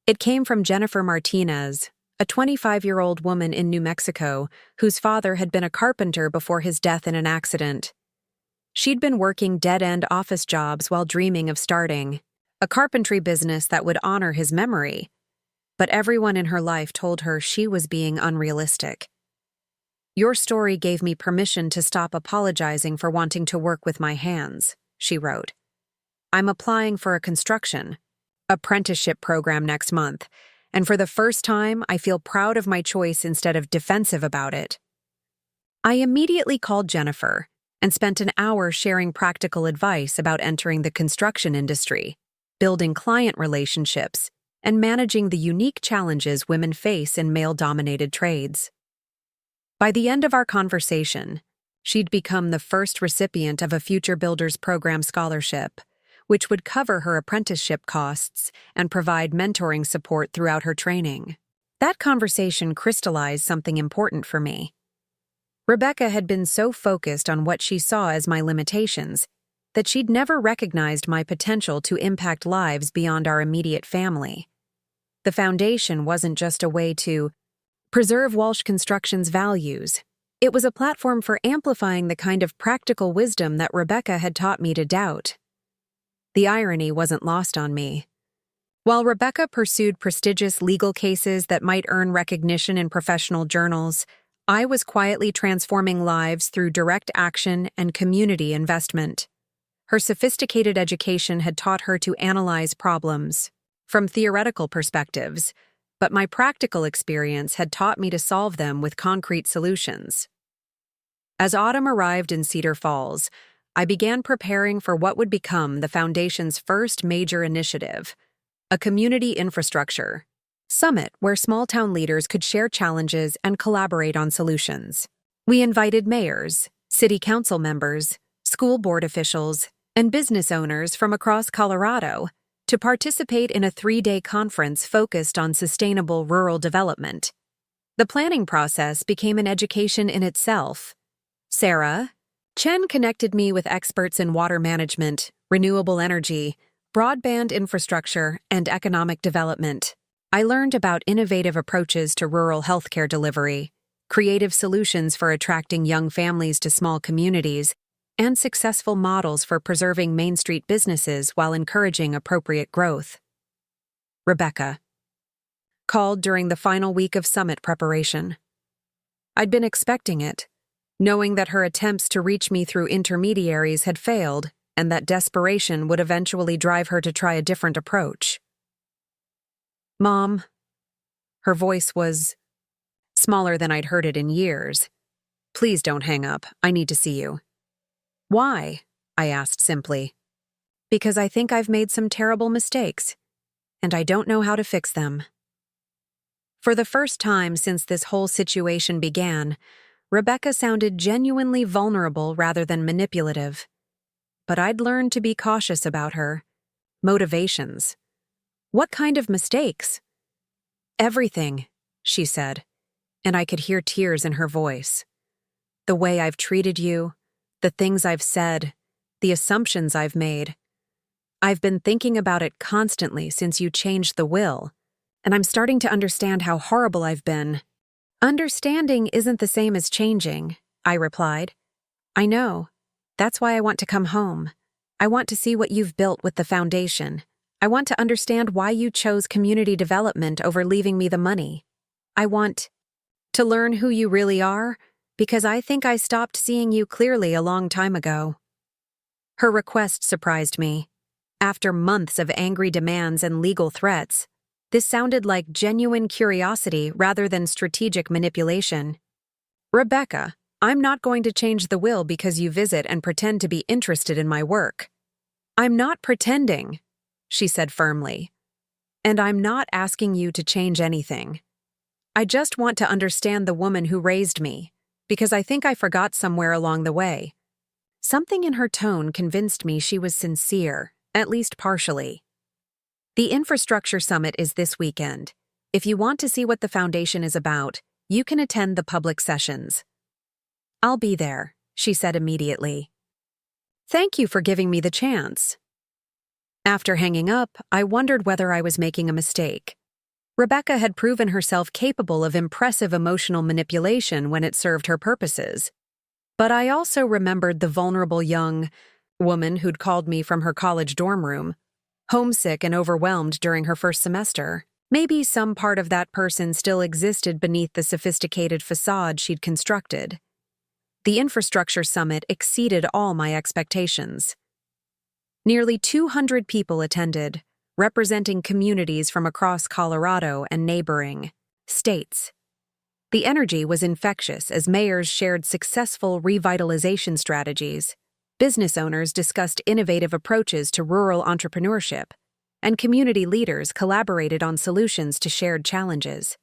It came from Jennifer Martinez, a 25-year-old woman in New Mexico whose father had been a carpenter before his death in an accident. She'd been working dead-end office jobs while dreaming of starting a carpentry business that would honor his memory, but everyone in her life told her she was being unrealistic. Your story gave me permission to stop apologizing for wanting to work with my hands, she wrote. I'm applying for a construction apprenticeship program next month, and for the first time, I feel proud of my choice instead of defensive about it. I immediately called Jennifer and spent an hour sharing practical advice about entering the construction industry, building client relationships, and managing the unique challenges women face in male-dominated trades. By the end of our conversation, she'd become the first recipient of a Future Builders Program scholarship, which would cover her apprenticeship costs and provide mentoring support throughout her training. That conversation crystallized something important for me. Rebecca had been so focused on what she saw as my limitations that she'd never recognized my potential to impact lives beyond our immediate family. The foundation wasn't just a way to preserve Walsh Construction's values. It was a platform for amplifying the kind of practical wisdom that Rebecca had taught me to doubt. The irony wasn't lost on me. While Rebecca pursued prestigious legal cases that might earn recognition in professional journals, I was quietly transforming lives through direct action and community investment. Her sophisticated education had taught her to analyze problems from theoretical perspectives, but my practical experience had taught me to solve them with concrete solutions. As autumn arrived in Cedar Falls, I began preparing for what would become the Foundation's first major initiative, a community infrastructure summit where small-town leaders could share challenges and collaborate on solutions. We invited mayors, city council members, school board officials, and business owners from across Colorado to participate in a 3-day conference focused on sustainable rural development. The planning process became an education in itself. Sarah Chen connected me with experts in water management, renewable energy, broadband infrastructure, and economic development. I learned about innovative approaches to rural healthcare delivery, creative solutions for attracting young families to small communities, and successful models for preserving Main Street businesses while encouraging appropriate growth. Rebecca called during the final week of summit preparation. I'd been expecting it, knowing that her attempts to reach me through intermediaries had failed and that desperation would eventually drive her to try a different approach. Mom. Her voice was smaller than I'd heard it in years. Please don't hang up. I need to see you. Why? I asked simply. Because I think I've made some terrible mistakes, and I don't know how to fix them. For the first time since this whole situation began, Rebecca sounded genuinely vulnerable rather than manipulative. But I'd learned to be cautious about her. Motivations. What kind of mistakes? Everything, she said, and I could hear tears in her voice. The way I've treated you, the things I've said, the assumptions I've made. I've been thinking about it constantly since you changed the will, and I'm starting to understand how horrible I've been. Understanding isn't the same as changing, I replied. I know. That's why I want to come home. I want to see what you've built with the foundation. I want to understand why you chose community development over leaving me the money. I want To learn who you really are, because I think I stopped seeing you clearly a long time ago. Her request surprised me. After months of angry demands and legal threats, this sounded like genuine curiosity rather than strategic manipulation. Rebecca, I'm not going to change the will because you visit and pretend to be interested in my work. I'm not pretending, she said firmly. And I'm not asking you to change anything. I just want to understand the woman who raised me, because I think I forgot somewhere along the way. Something in her tone convinced me she was sincere, at least partially. The Infrastructure Summit is this weekend. If you want to see what the foundation is about, you can attend the public sessions. I'll be there, she said immediately. Thank you for giving me the chance. After hanging up, I wondered whether I was making a mistake. Rebecca had proven herself capable of impressive emotional manipulation when it served her purposes. But I also remembered the vulnerable young woman who'd called me from her college dorm room, homesick and overwhelmed during her first semester. Maybe some part of that person still existed beneath the sophisticated facade she'd constructed. The Infrastructure Summit exceeded all my expectations. Nearly 200 people attended, representing communities from across Colorado and neighboring states. The energy was infectious as mayors shared successful revitalization strategies, business owners discussed innovative approaches to rural entrepreneurship, and community leaders collaborated on solutions to shared challenges.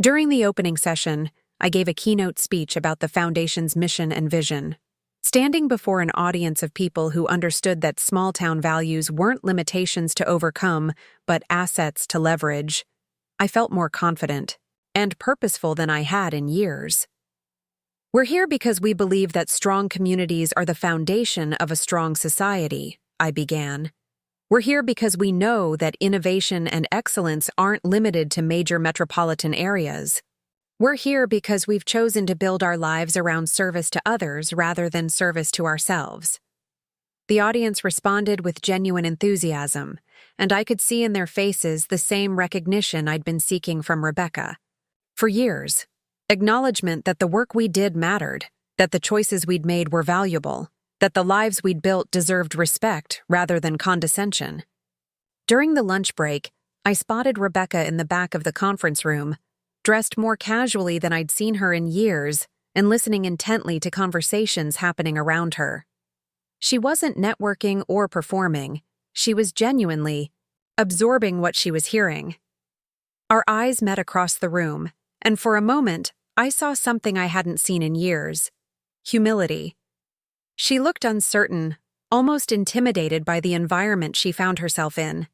During the opening session, I gave a keynote speech about the Foundation's mission and vision. Standing before an audience of people who understood that small-town values weren't limitations to overcome, but assets to leverage, I felt more confident and purposeful than I had in years. We're here because we believe that strong communities are the foundation of a strong society, I began. We're here because we know that innovation and excellence aren't limited to major metropolitan areas. We're here because we've chosen to build our lives around service to others rather than service to ourselves. The audience responded with genuine enthusiasm, and I could see in their faces the same recognition I'd been seeking from Rebecca. For years, acknowledgement that the work we did mattered, that the choices we'd made were valuable, that the lives we'd built deserved respect rather than condescension. During the lunch break, I spotted Rebecca in the back of the conference room, dressed more casually than I'd seen her in years and listening intently to conversations happening around her. She wasn't networking or performing. She was genuinely absorbing what she was hearing. Our eyes met across the room, and for a moment, I saw something I hadn't seen in years: humility. She looked uncertain, almost intimidated by the environment she found herself in.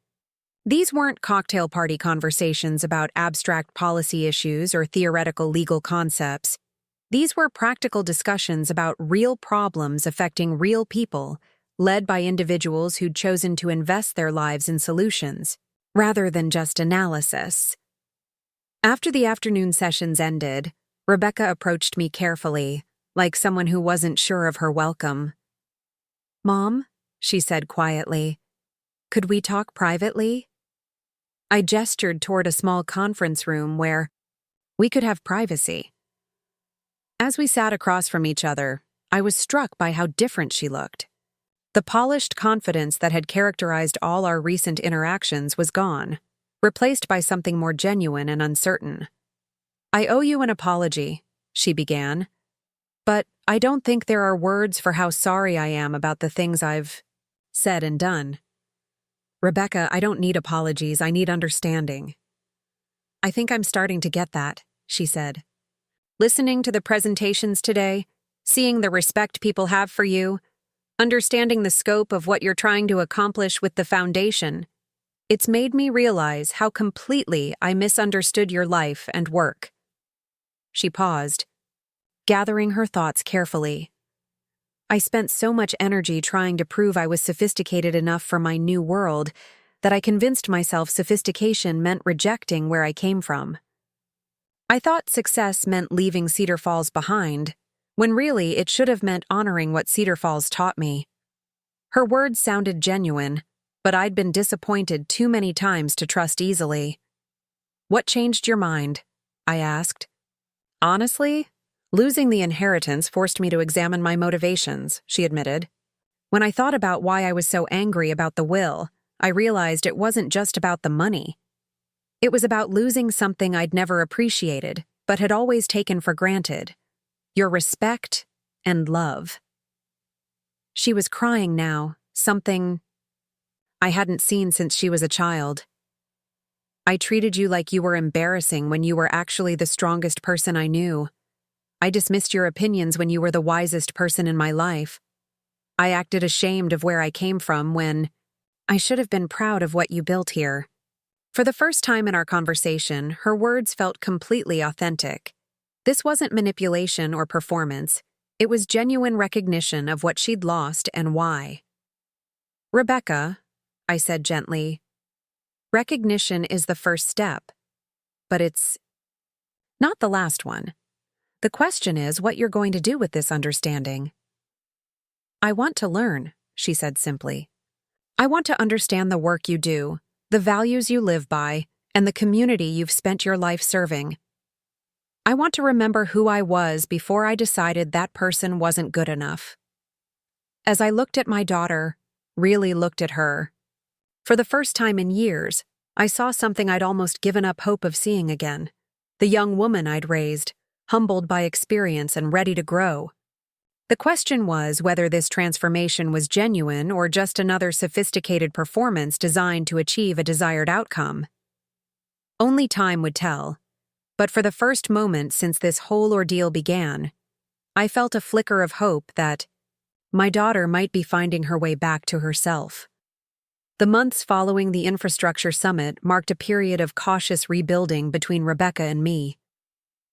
These weren't cocktail party conversations about abstract policy issues or theoretical legal concepts. These were practical discussions about real problems affecting real people, led by individuals who'd chosen to invest their lives in solutions, rather than just analysis. After the afternoon sessions ended, Rebecca approached me carefully, like someone who wasn't sure of her welcome. "Mom," she said quietly, "could we talk privately?" I gestured toward a small conference room where we could have privacy. As we sat across from each other, I was struck by how different she looked. The polished confidence that had characterized all our recent interactions was gone, replaced by something more genuine and uncertain. "I owe you an apology," she began, "but I don't think there are words for how sorry I am about the things I've said and done." "Rebecca, I don't need apologies, I need understanding." "I think I'm starting to get that," she said. "Listening to the presentations today, seeing the respect people have for you, understanding the scope of what you're trying to accomplish with the foundation, it's made me realize how completely I misunderstood your life and work." She paused, gathering her thoughts carefully. I spent so much energy trying to prove I was sophisticated enough for my new world that I convinced myself sophistication meant rejecting where I came from. I thought success meant leaving Cedar Falls behind, when really it should have meant honoring what Cedar Falls taught me. Her words sounded genuine, but I'd been disappointed too many times to trust easily. "What changed your mind?" I asked. Honestly, losing the inheritance forced me to examine my motivations, she admitted. When I thought about why I was so angry about the will, I realized it wasn't just about the money. It was about losing something I'd never appreciated, but had always taken for granted: your respect and love. She was crying now, something I hadn't seen since she was a child. I treated you like you were embarrassing when you were actually the strongest person I knew. I dismissed your opinions when you were the wisest person in my life. I acted ashamed of where I came from when I should have been proud of what you built here. For the first time in our conversation, her words felt completely authentic. This wasn't manipulation or performance. It was genuine recognition of what she'd lost and why. Rebecca, I said gently, recognition is the first step, but it's not the last one. The question is what you're going to do with this understanding. I want to learn, she said simply. I want to understand the work you do, the values you live by, and the community you've spent your life serving. I want to remember who I was before I decided that person wasn't good enough. As I looked at my daughter, really looked at her, for the first time in years, I saw something I'd almost given up hope of seeing again. The young woman I'd raised, humbled by experience and ready to grow. The question was whether this transformation was genuine or just another sophisticated performance designed to achieve a desired outcome. Only time would tell, but for the first moment since this whole ordeal began, I felt a flicker of hope that my daughter might be finding her way back to herself. The months following the infrastructure summit marked a period of cautious rebuilding between Rebecca and me.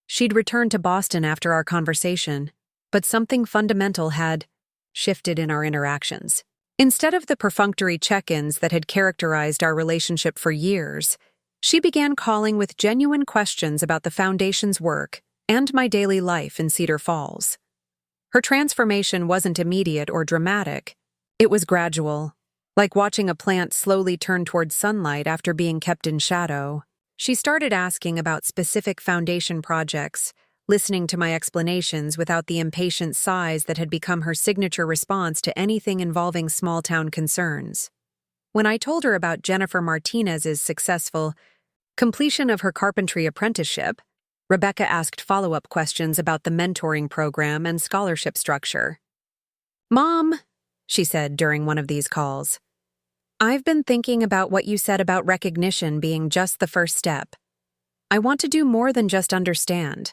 She'd returned to Boston after our conversation, but something fundamental had shifted in our interactions. Instead of the perfunctory check-ins that had characterized our relationship for years, she began calling with genuine questions about the Foundation's work and my daily life in Cedar Falls. Her transformation wasn't immediate or dramatic. It was gradual, like watching a plant slowly turn toward sunlight after being kept in shadow. She started asking about specific Foundation projects, listening to my explanations without the impatient sighs that had become her signature response to anything involving small-town concerns. When I told her about Jennifer Martinez's successful completion of her carpentry apprenticeship, Rebecca asked follow-up questions about the mentoring program and scholarship structure. "Mom," she said during one of these calls, "I've been thinking about what you said about recognition being just the first step. I want to do more than just understand.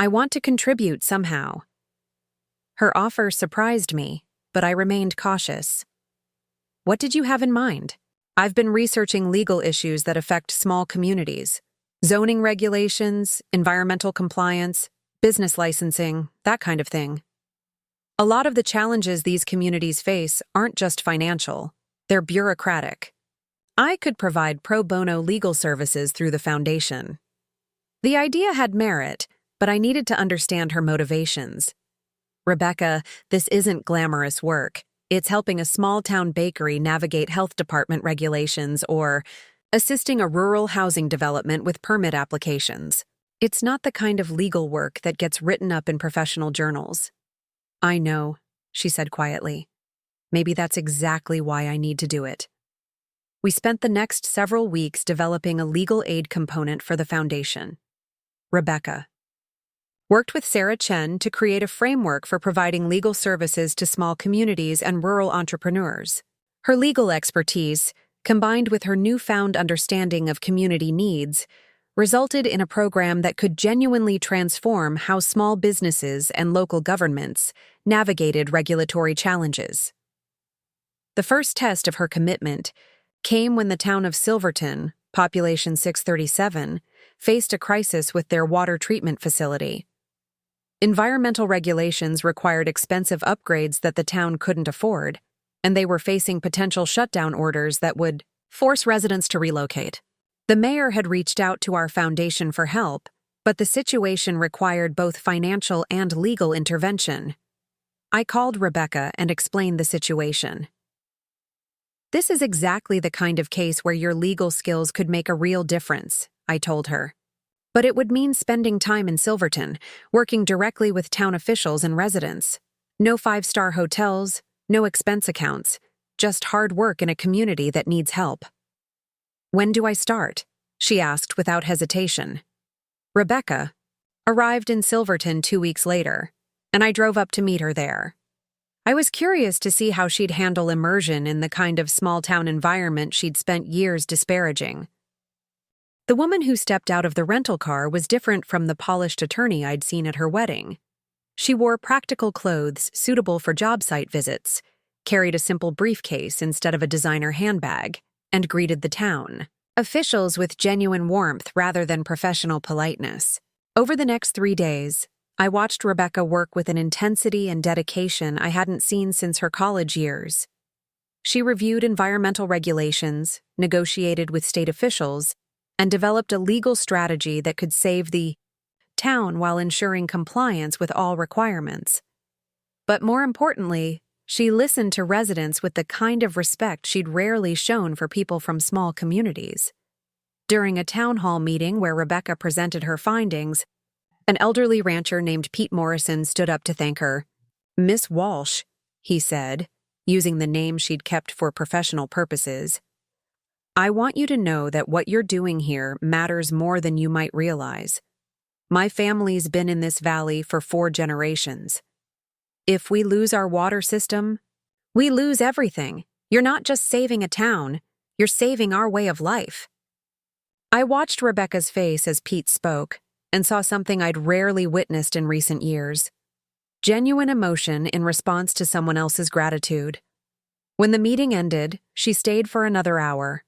I want to contribute somehow." Her offer surprised me, but I remained cautious. "What did you have in mind?" "I've been researching legal issues that affect small communities. Zoning regulations, environmental compliance, business licensing, that kind of thing. A lot of the challenges these communities face aren't just financial, they're bureaucratic. I could provide pro bono legal services through the Foundation." The idea had merit, but I needed to understand her motivations. "Rebecca, this isn't glamorous work. It's helping a small-town bakery navigate health department regulations or assisting a rural housing development with permit applications. It's not the kind of legal work that gets written up in professional journals." "I know," she said quietly. "Maybe that's exactly why I need to do it." We spent the next several weeks developing a legal aid component for the Foundation. Rebecca worked with Sarah Chen to create a framework for providing legal services to small communities and rural entrepreneurs. Her legal expertise, combined with her newfound understanding of community needs, resulted in a program that could genuinely transform how small businesses and local governments navigated regulatory challenges. The first test of her commitment came when the town of Silverton, population 637, faced a crisis with their water treatment facility. Environmental regulations required expensive upgrades that the town couldn't afford, and they were facing potential shutdown orders that would force residents to relocate. The mayor had reached out to our Foundation for help, but the situation required both financial and legal intervention. I called Rebecca and explained the situation. "This is exactly the kind of case where your legal skills could make a real difference," I told her. But it would mean spending time in Silverton, working directly with town officials and residents. No five-star hotels, no expense accounts, just hard work in a community that needs help. "When do I start?" she asked without hesitation. Rebecca arrived in Silverton 2 weeks later, and I drove up to meet her there. I was curious to see how she'd handle immersion in the kind of small-town environment she'd spent years disparaging. The woman who stepped out of the rental car was different from the polished attorney I'd seen at her wedding. She wore practical clothes suitable for job site visits, carried a simple briefcase instead of a designer handbag, and greeted the town officials with genuine warmth rather than professional politeness. Over the next 3 days, I watched Rebecca work with an intensity and dedication I hadn't seen since her college years. She reviewed environmental regulations, negotiated with state officials, and developed a legal strategy that could save the town while ensuring compliance with all requirements. But more importantly, she listened to residents with the kind of respect she'd rarely shown for people from small communities. During a town hall meeting where Rebecca presented her findings, an elderly rancher named Pete Morrison stood up to thank her. "Miss Walsh," he said, using the name she'd kept for professional purposes, "I want you to know that what you're doing here matters more than you might realize. My family's been in this valley for 4 generations. If we lose our water system, we lose everything. You're not just saving a town, you're saving our way of life." I watched Rebecca's face as Pete spoke and saw something I'd rarely witnessed in recent years: genuine emotion in response to someone else's gratitude. When the meeting ended, she stayed for another hour,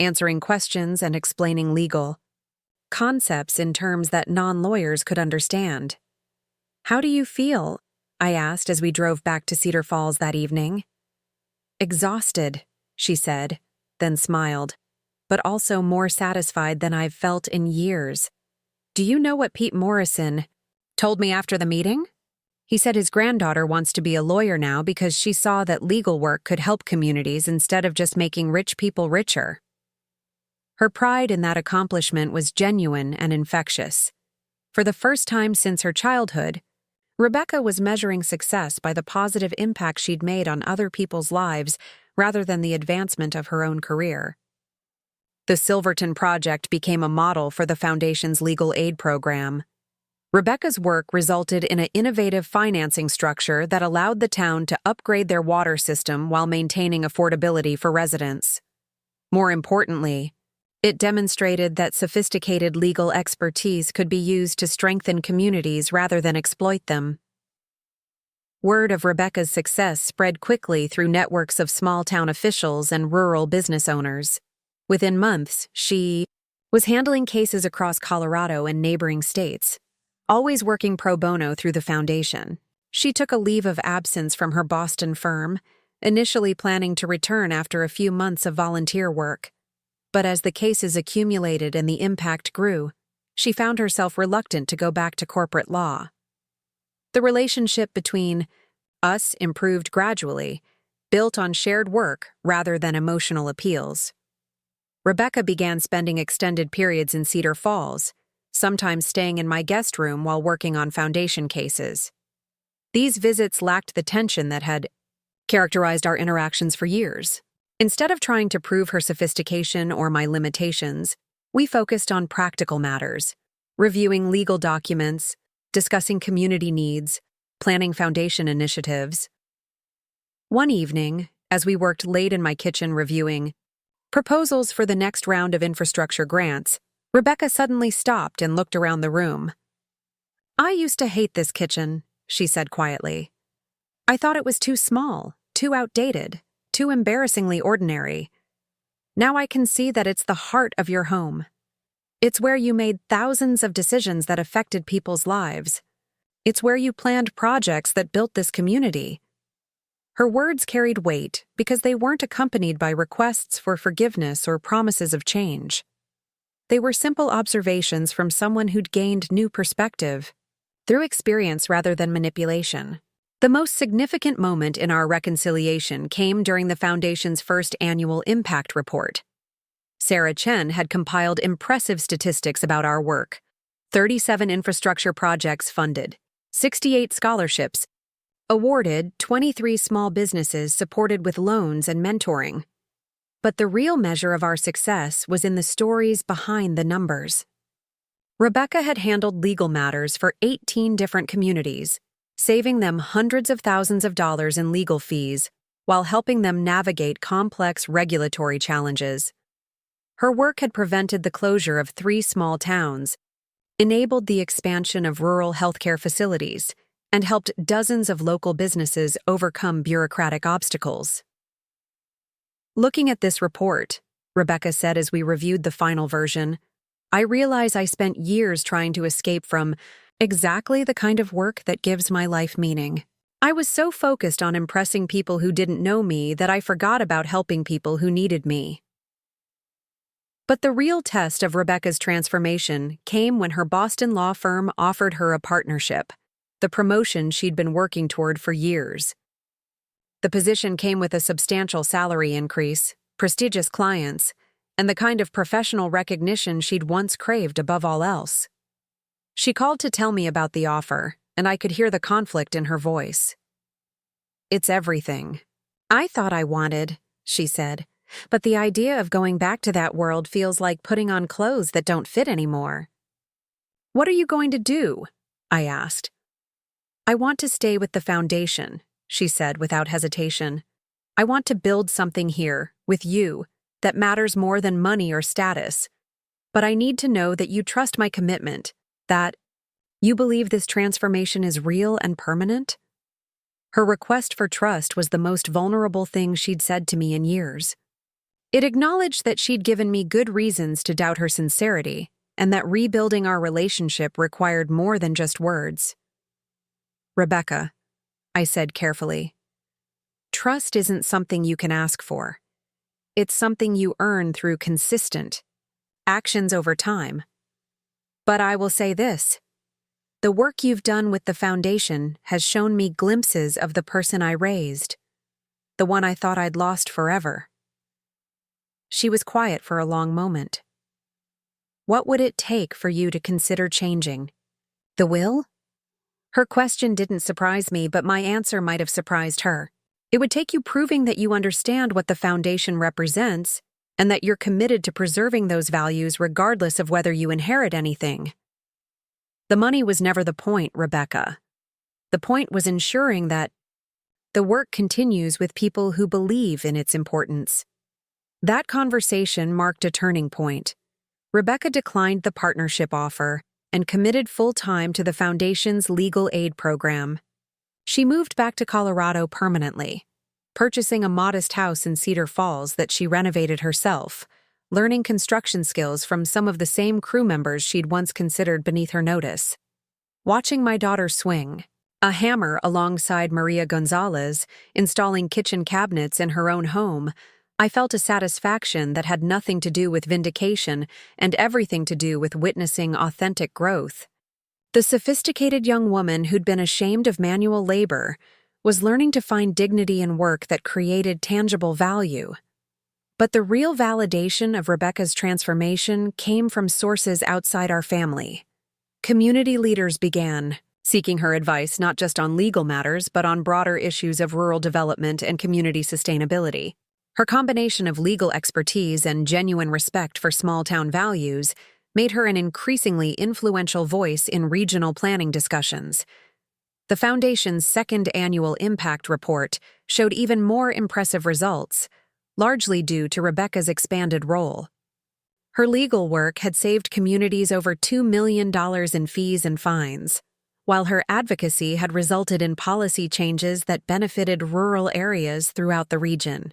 answering questions and explaining legal concepts in terms that non-lawyers could understand. "How do you feel?" I asked as we drove back to Cedar Falls that evening. "Exhausted," she said, then smiled, "but also more satisfied than I've felt in years." "Do you know what Pete Morrison told me after the meeting?" He said his granddaughter wants to be a lawyer now because she saw that legal work could help communities instead of just making rich people richer. Her pride in that accomplishment was genuine and infectious. For the first time since her childhood, Rebecca was measuring success by the positive impact she'd made on other people's lives rather than the advancement of her own career. The Silverton Project became a model for the Foundation's legal aid program. Rebecca's work resulted in an innovative financing structure that allowed the town to upgrade their water system while maintaining affordability for residents. More importantly, it demonstrated that sophisticated legal expertise could be used to strengthen communities rather than exploit them. Word of Rebecca's success spread quickly through networks of small-town officials and rural business owners. Within months, she was handling cases across Colorado and neighboring states, always working pro bono through the foundation. She took a leave of absence from her Boston firm, initially planning to return after a few months of volunteer work. But as the cases accumulated and the impact grew, she found herself reluctant to go back to corporate law. The relationship between us improved gradually, built on shared work rather than emotional appeals. Rebecca began spending extended periods in Cedar Falls, sometimes staying in my guest room while working on foundation cases. These visits lacked the tension that had characterized our interactions for years. Instead of trying to prove her sophistication or my limitations, we focused on practical matters, reviewing legal documents, discussing community needs, planning foundation initiatives. One evening, as we worked late in my kitchen reviewing proposals for the next round of infrastructure grants, Rebecca suddenly stopped and looked around the room. "I used to hate this kitchen," she said quietly. "I thought it was too small, too outdated, too embarrassingly ordinary. Now I can see that it's the heart of your home. It's where you made thousands of decisions that affected people's lives. It's where you planned projects that built this community." Her words carried weight because they weren't accompanied by requests for forgiveness or promises of change. They were simple observations from someone who'd gained new perspective through experience rather than manipulation. The most significant moment in our reconciliation came during the Foundation's first annual impact report. Sarah Chen had compiled impressive statistics about our work, 37 infrastructure projects funded, 68 scholarships, awarded, 23 small businesses supported with loans and mentoring. But the real measure of our success was in the stories behind the numbers. Rebecca had handled legal matters for 18 different communities, saving them hundreds of thousands of dollars in legal fees while helping them navigate complex regulatory challenges. Her work had prevented the closure of 3 small towns, enabled the expansion of rural healthcare facilities, and helped dozens of local businesses overcome bureaucratic obstacles. "Looking at this report," Rebecca said as we reviewed the final version, "I realize I spent years trying to escape from exactly the kind of work that gives my life meaning. I was so focused on impressing people who didn't know me that I forgot about helping people who needed me." But the real test of Rebecca's transformation came when her Boston law firm offered her a partnership, the promotion she'd been working toward for years. The position came with a substantial salary increase, prestigious clients, and the kind of professional recognition she'd once craved above all else. She called to tell me about the offer, and I could hear the conflict in her voice. "It's everything I thought I wanted," she said, "but the idea of going back to that world feels like putting on clothes that don't fit anymore." "What are you going to do?" I asked. "I want to stay with the foundation," she said without hesitation. "I want to build something here, with you, that matters more than money or status. But I need to know that you trust my commitment, that you believe this transformation is real and permanent." Her request for trust was the most vulnerable thing she'd said to me in years. It acknowledged that she'd given me good reasons to doubt her sincerity, and that rebuilding our relationship required more than just words. "Rebecca," I said carefully, "trust isn't something you can ask for. It's something you earn through consistent actions over time. But I will say this. The work you've done with the foundation has shown me glimpses of the person I raised, the one I thought I'd lost forever." She was quiet for a long moment. "What would it take for you to consider changing? The will?" Her question didn't surprise me, but my answer might have surprised her. "It would take you proving that you understand what the foundation represents and that you're committed to preserving those values regardless of whether you inherit anything." The money was never the point, Rebecca. The point was ensuring that the work continues with people who believe in its importance. That conversation marked a turning point. Rebecca declined the partnership offer and committed full-time to the foundation's legal aid program. She moved back to Colorado permanently, purchasing a modest house in Cedar Falls that she renovated herself, learning construction skills from some of the same crew members she'd once considered beneath her notice. Watching my daughter swing a hammer alongside Maria Gonzalez, installing kitchen cabinets in her own home, I felt a satisfaction that had nothing to do with vindication and everything to do with witnessing authentic growth. The sophisticated young woman who'd been ashamed of manual labor was learning to find dignity in work that created tangible value. But the real validation of Rebecca's transformation came from sources outside our family. Community leaders began seeking her advice not just on legal matters but on broader issues of rural development and community sustainability. Her combination of legal expertise and genuine respect for small-town values made her an increasingly influential voice in regional planning discussions. The Foundation's second annual impact report showed even more impressive results, largely due to Rebecca's expanded role. Her legal work had saved communities over $2 million in fees and fines, while her advocacy had resulted in policy changes that benefited rural areas throughout the region.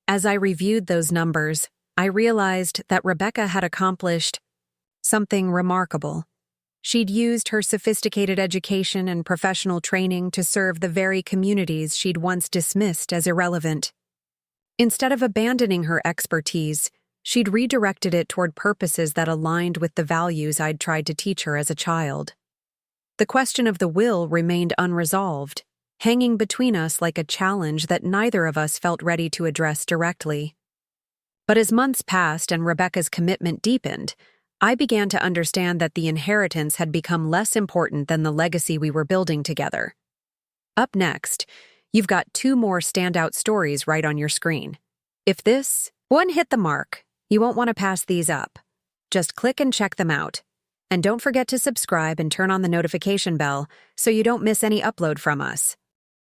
As I reviewed those numbers, I realized that Rebecca had accomplished something remarkable. She'd used her sophisticated education and professional training to serve the very communities she'd once dismissed as irrelevant. Instead of abandoning her expertise, she'd redirected it toward purposes that aligned with the values I'd tried to teach her as a child. The question of the will remained unresolved, hanging between us like a challenge that neither of us felt ready to address directly. But as months passed and Rebecca's commitment deepened, I began to understand that the inheritance had become less important than the legacy we were building together. Up next, you've got 2 more standout stories right on your screen. If this one hit the mark, you won't want to pass these up. Just click and check them out. And don't forget to subscribe and turn on the notification bell so you don't miss any upload from us.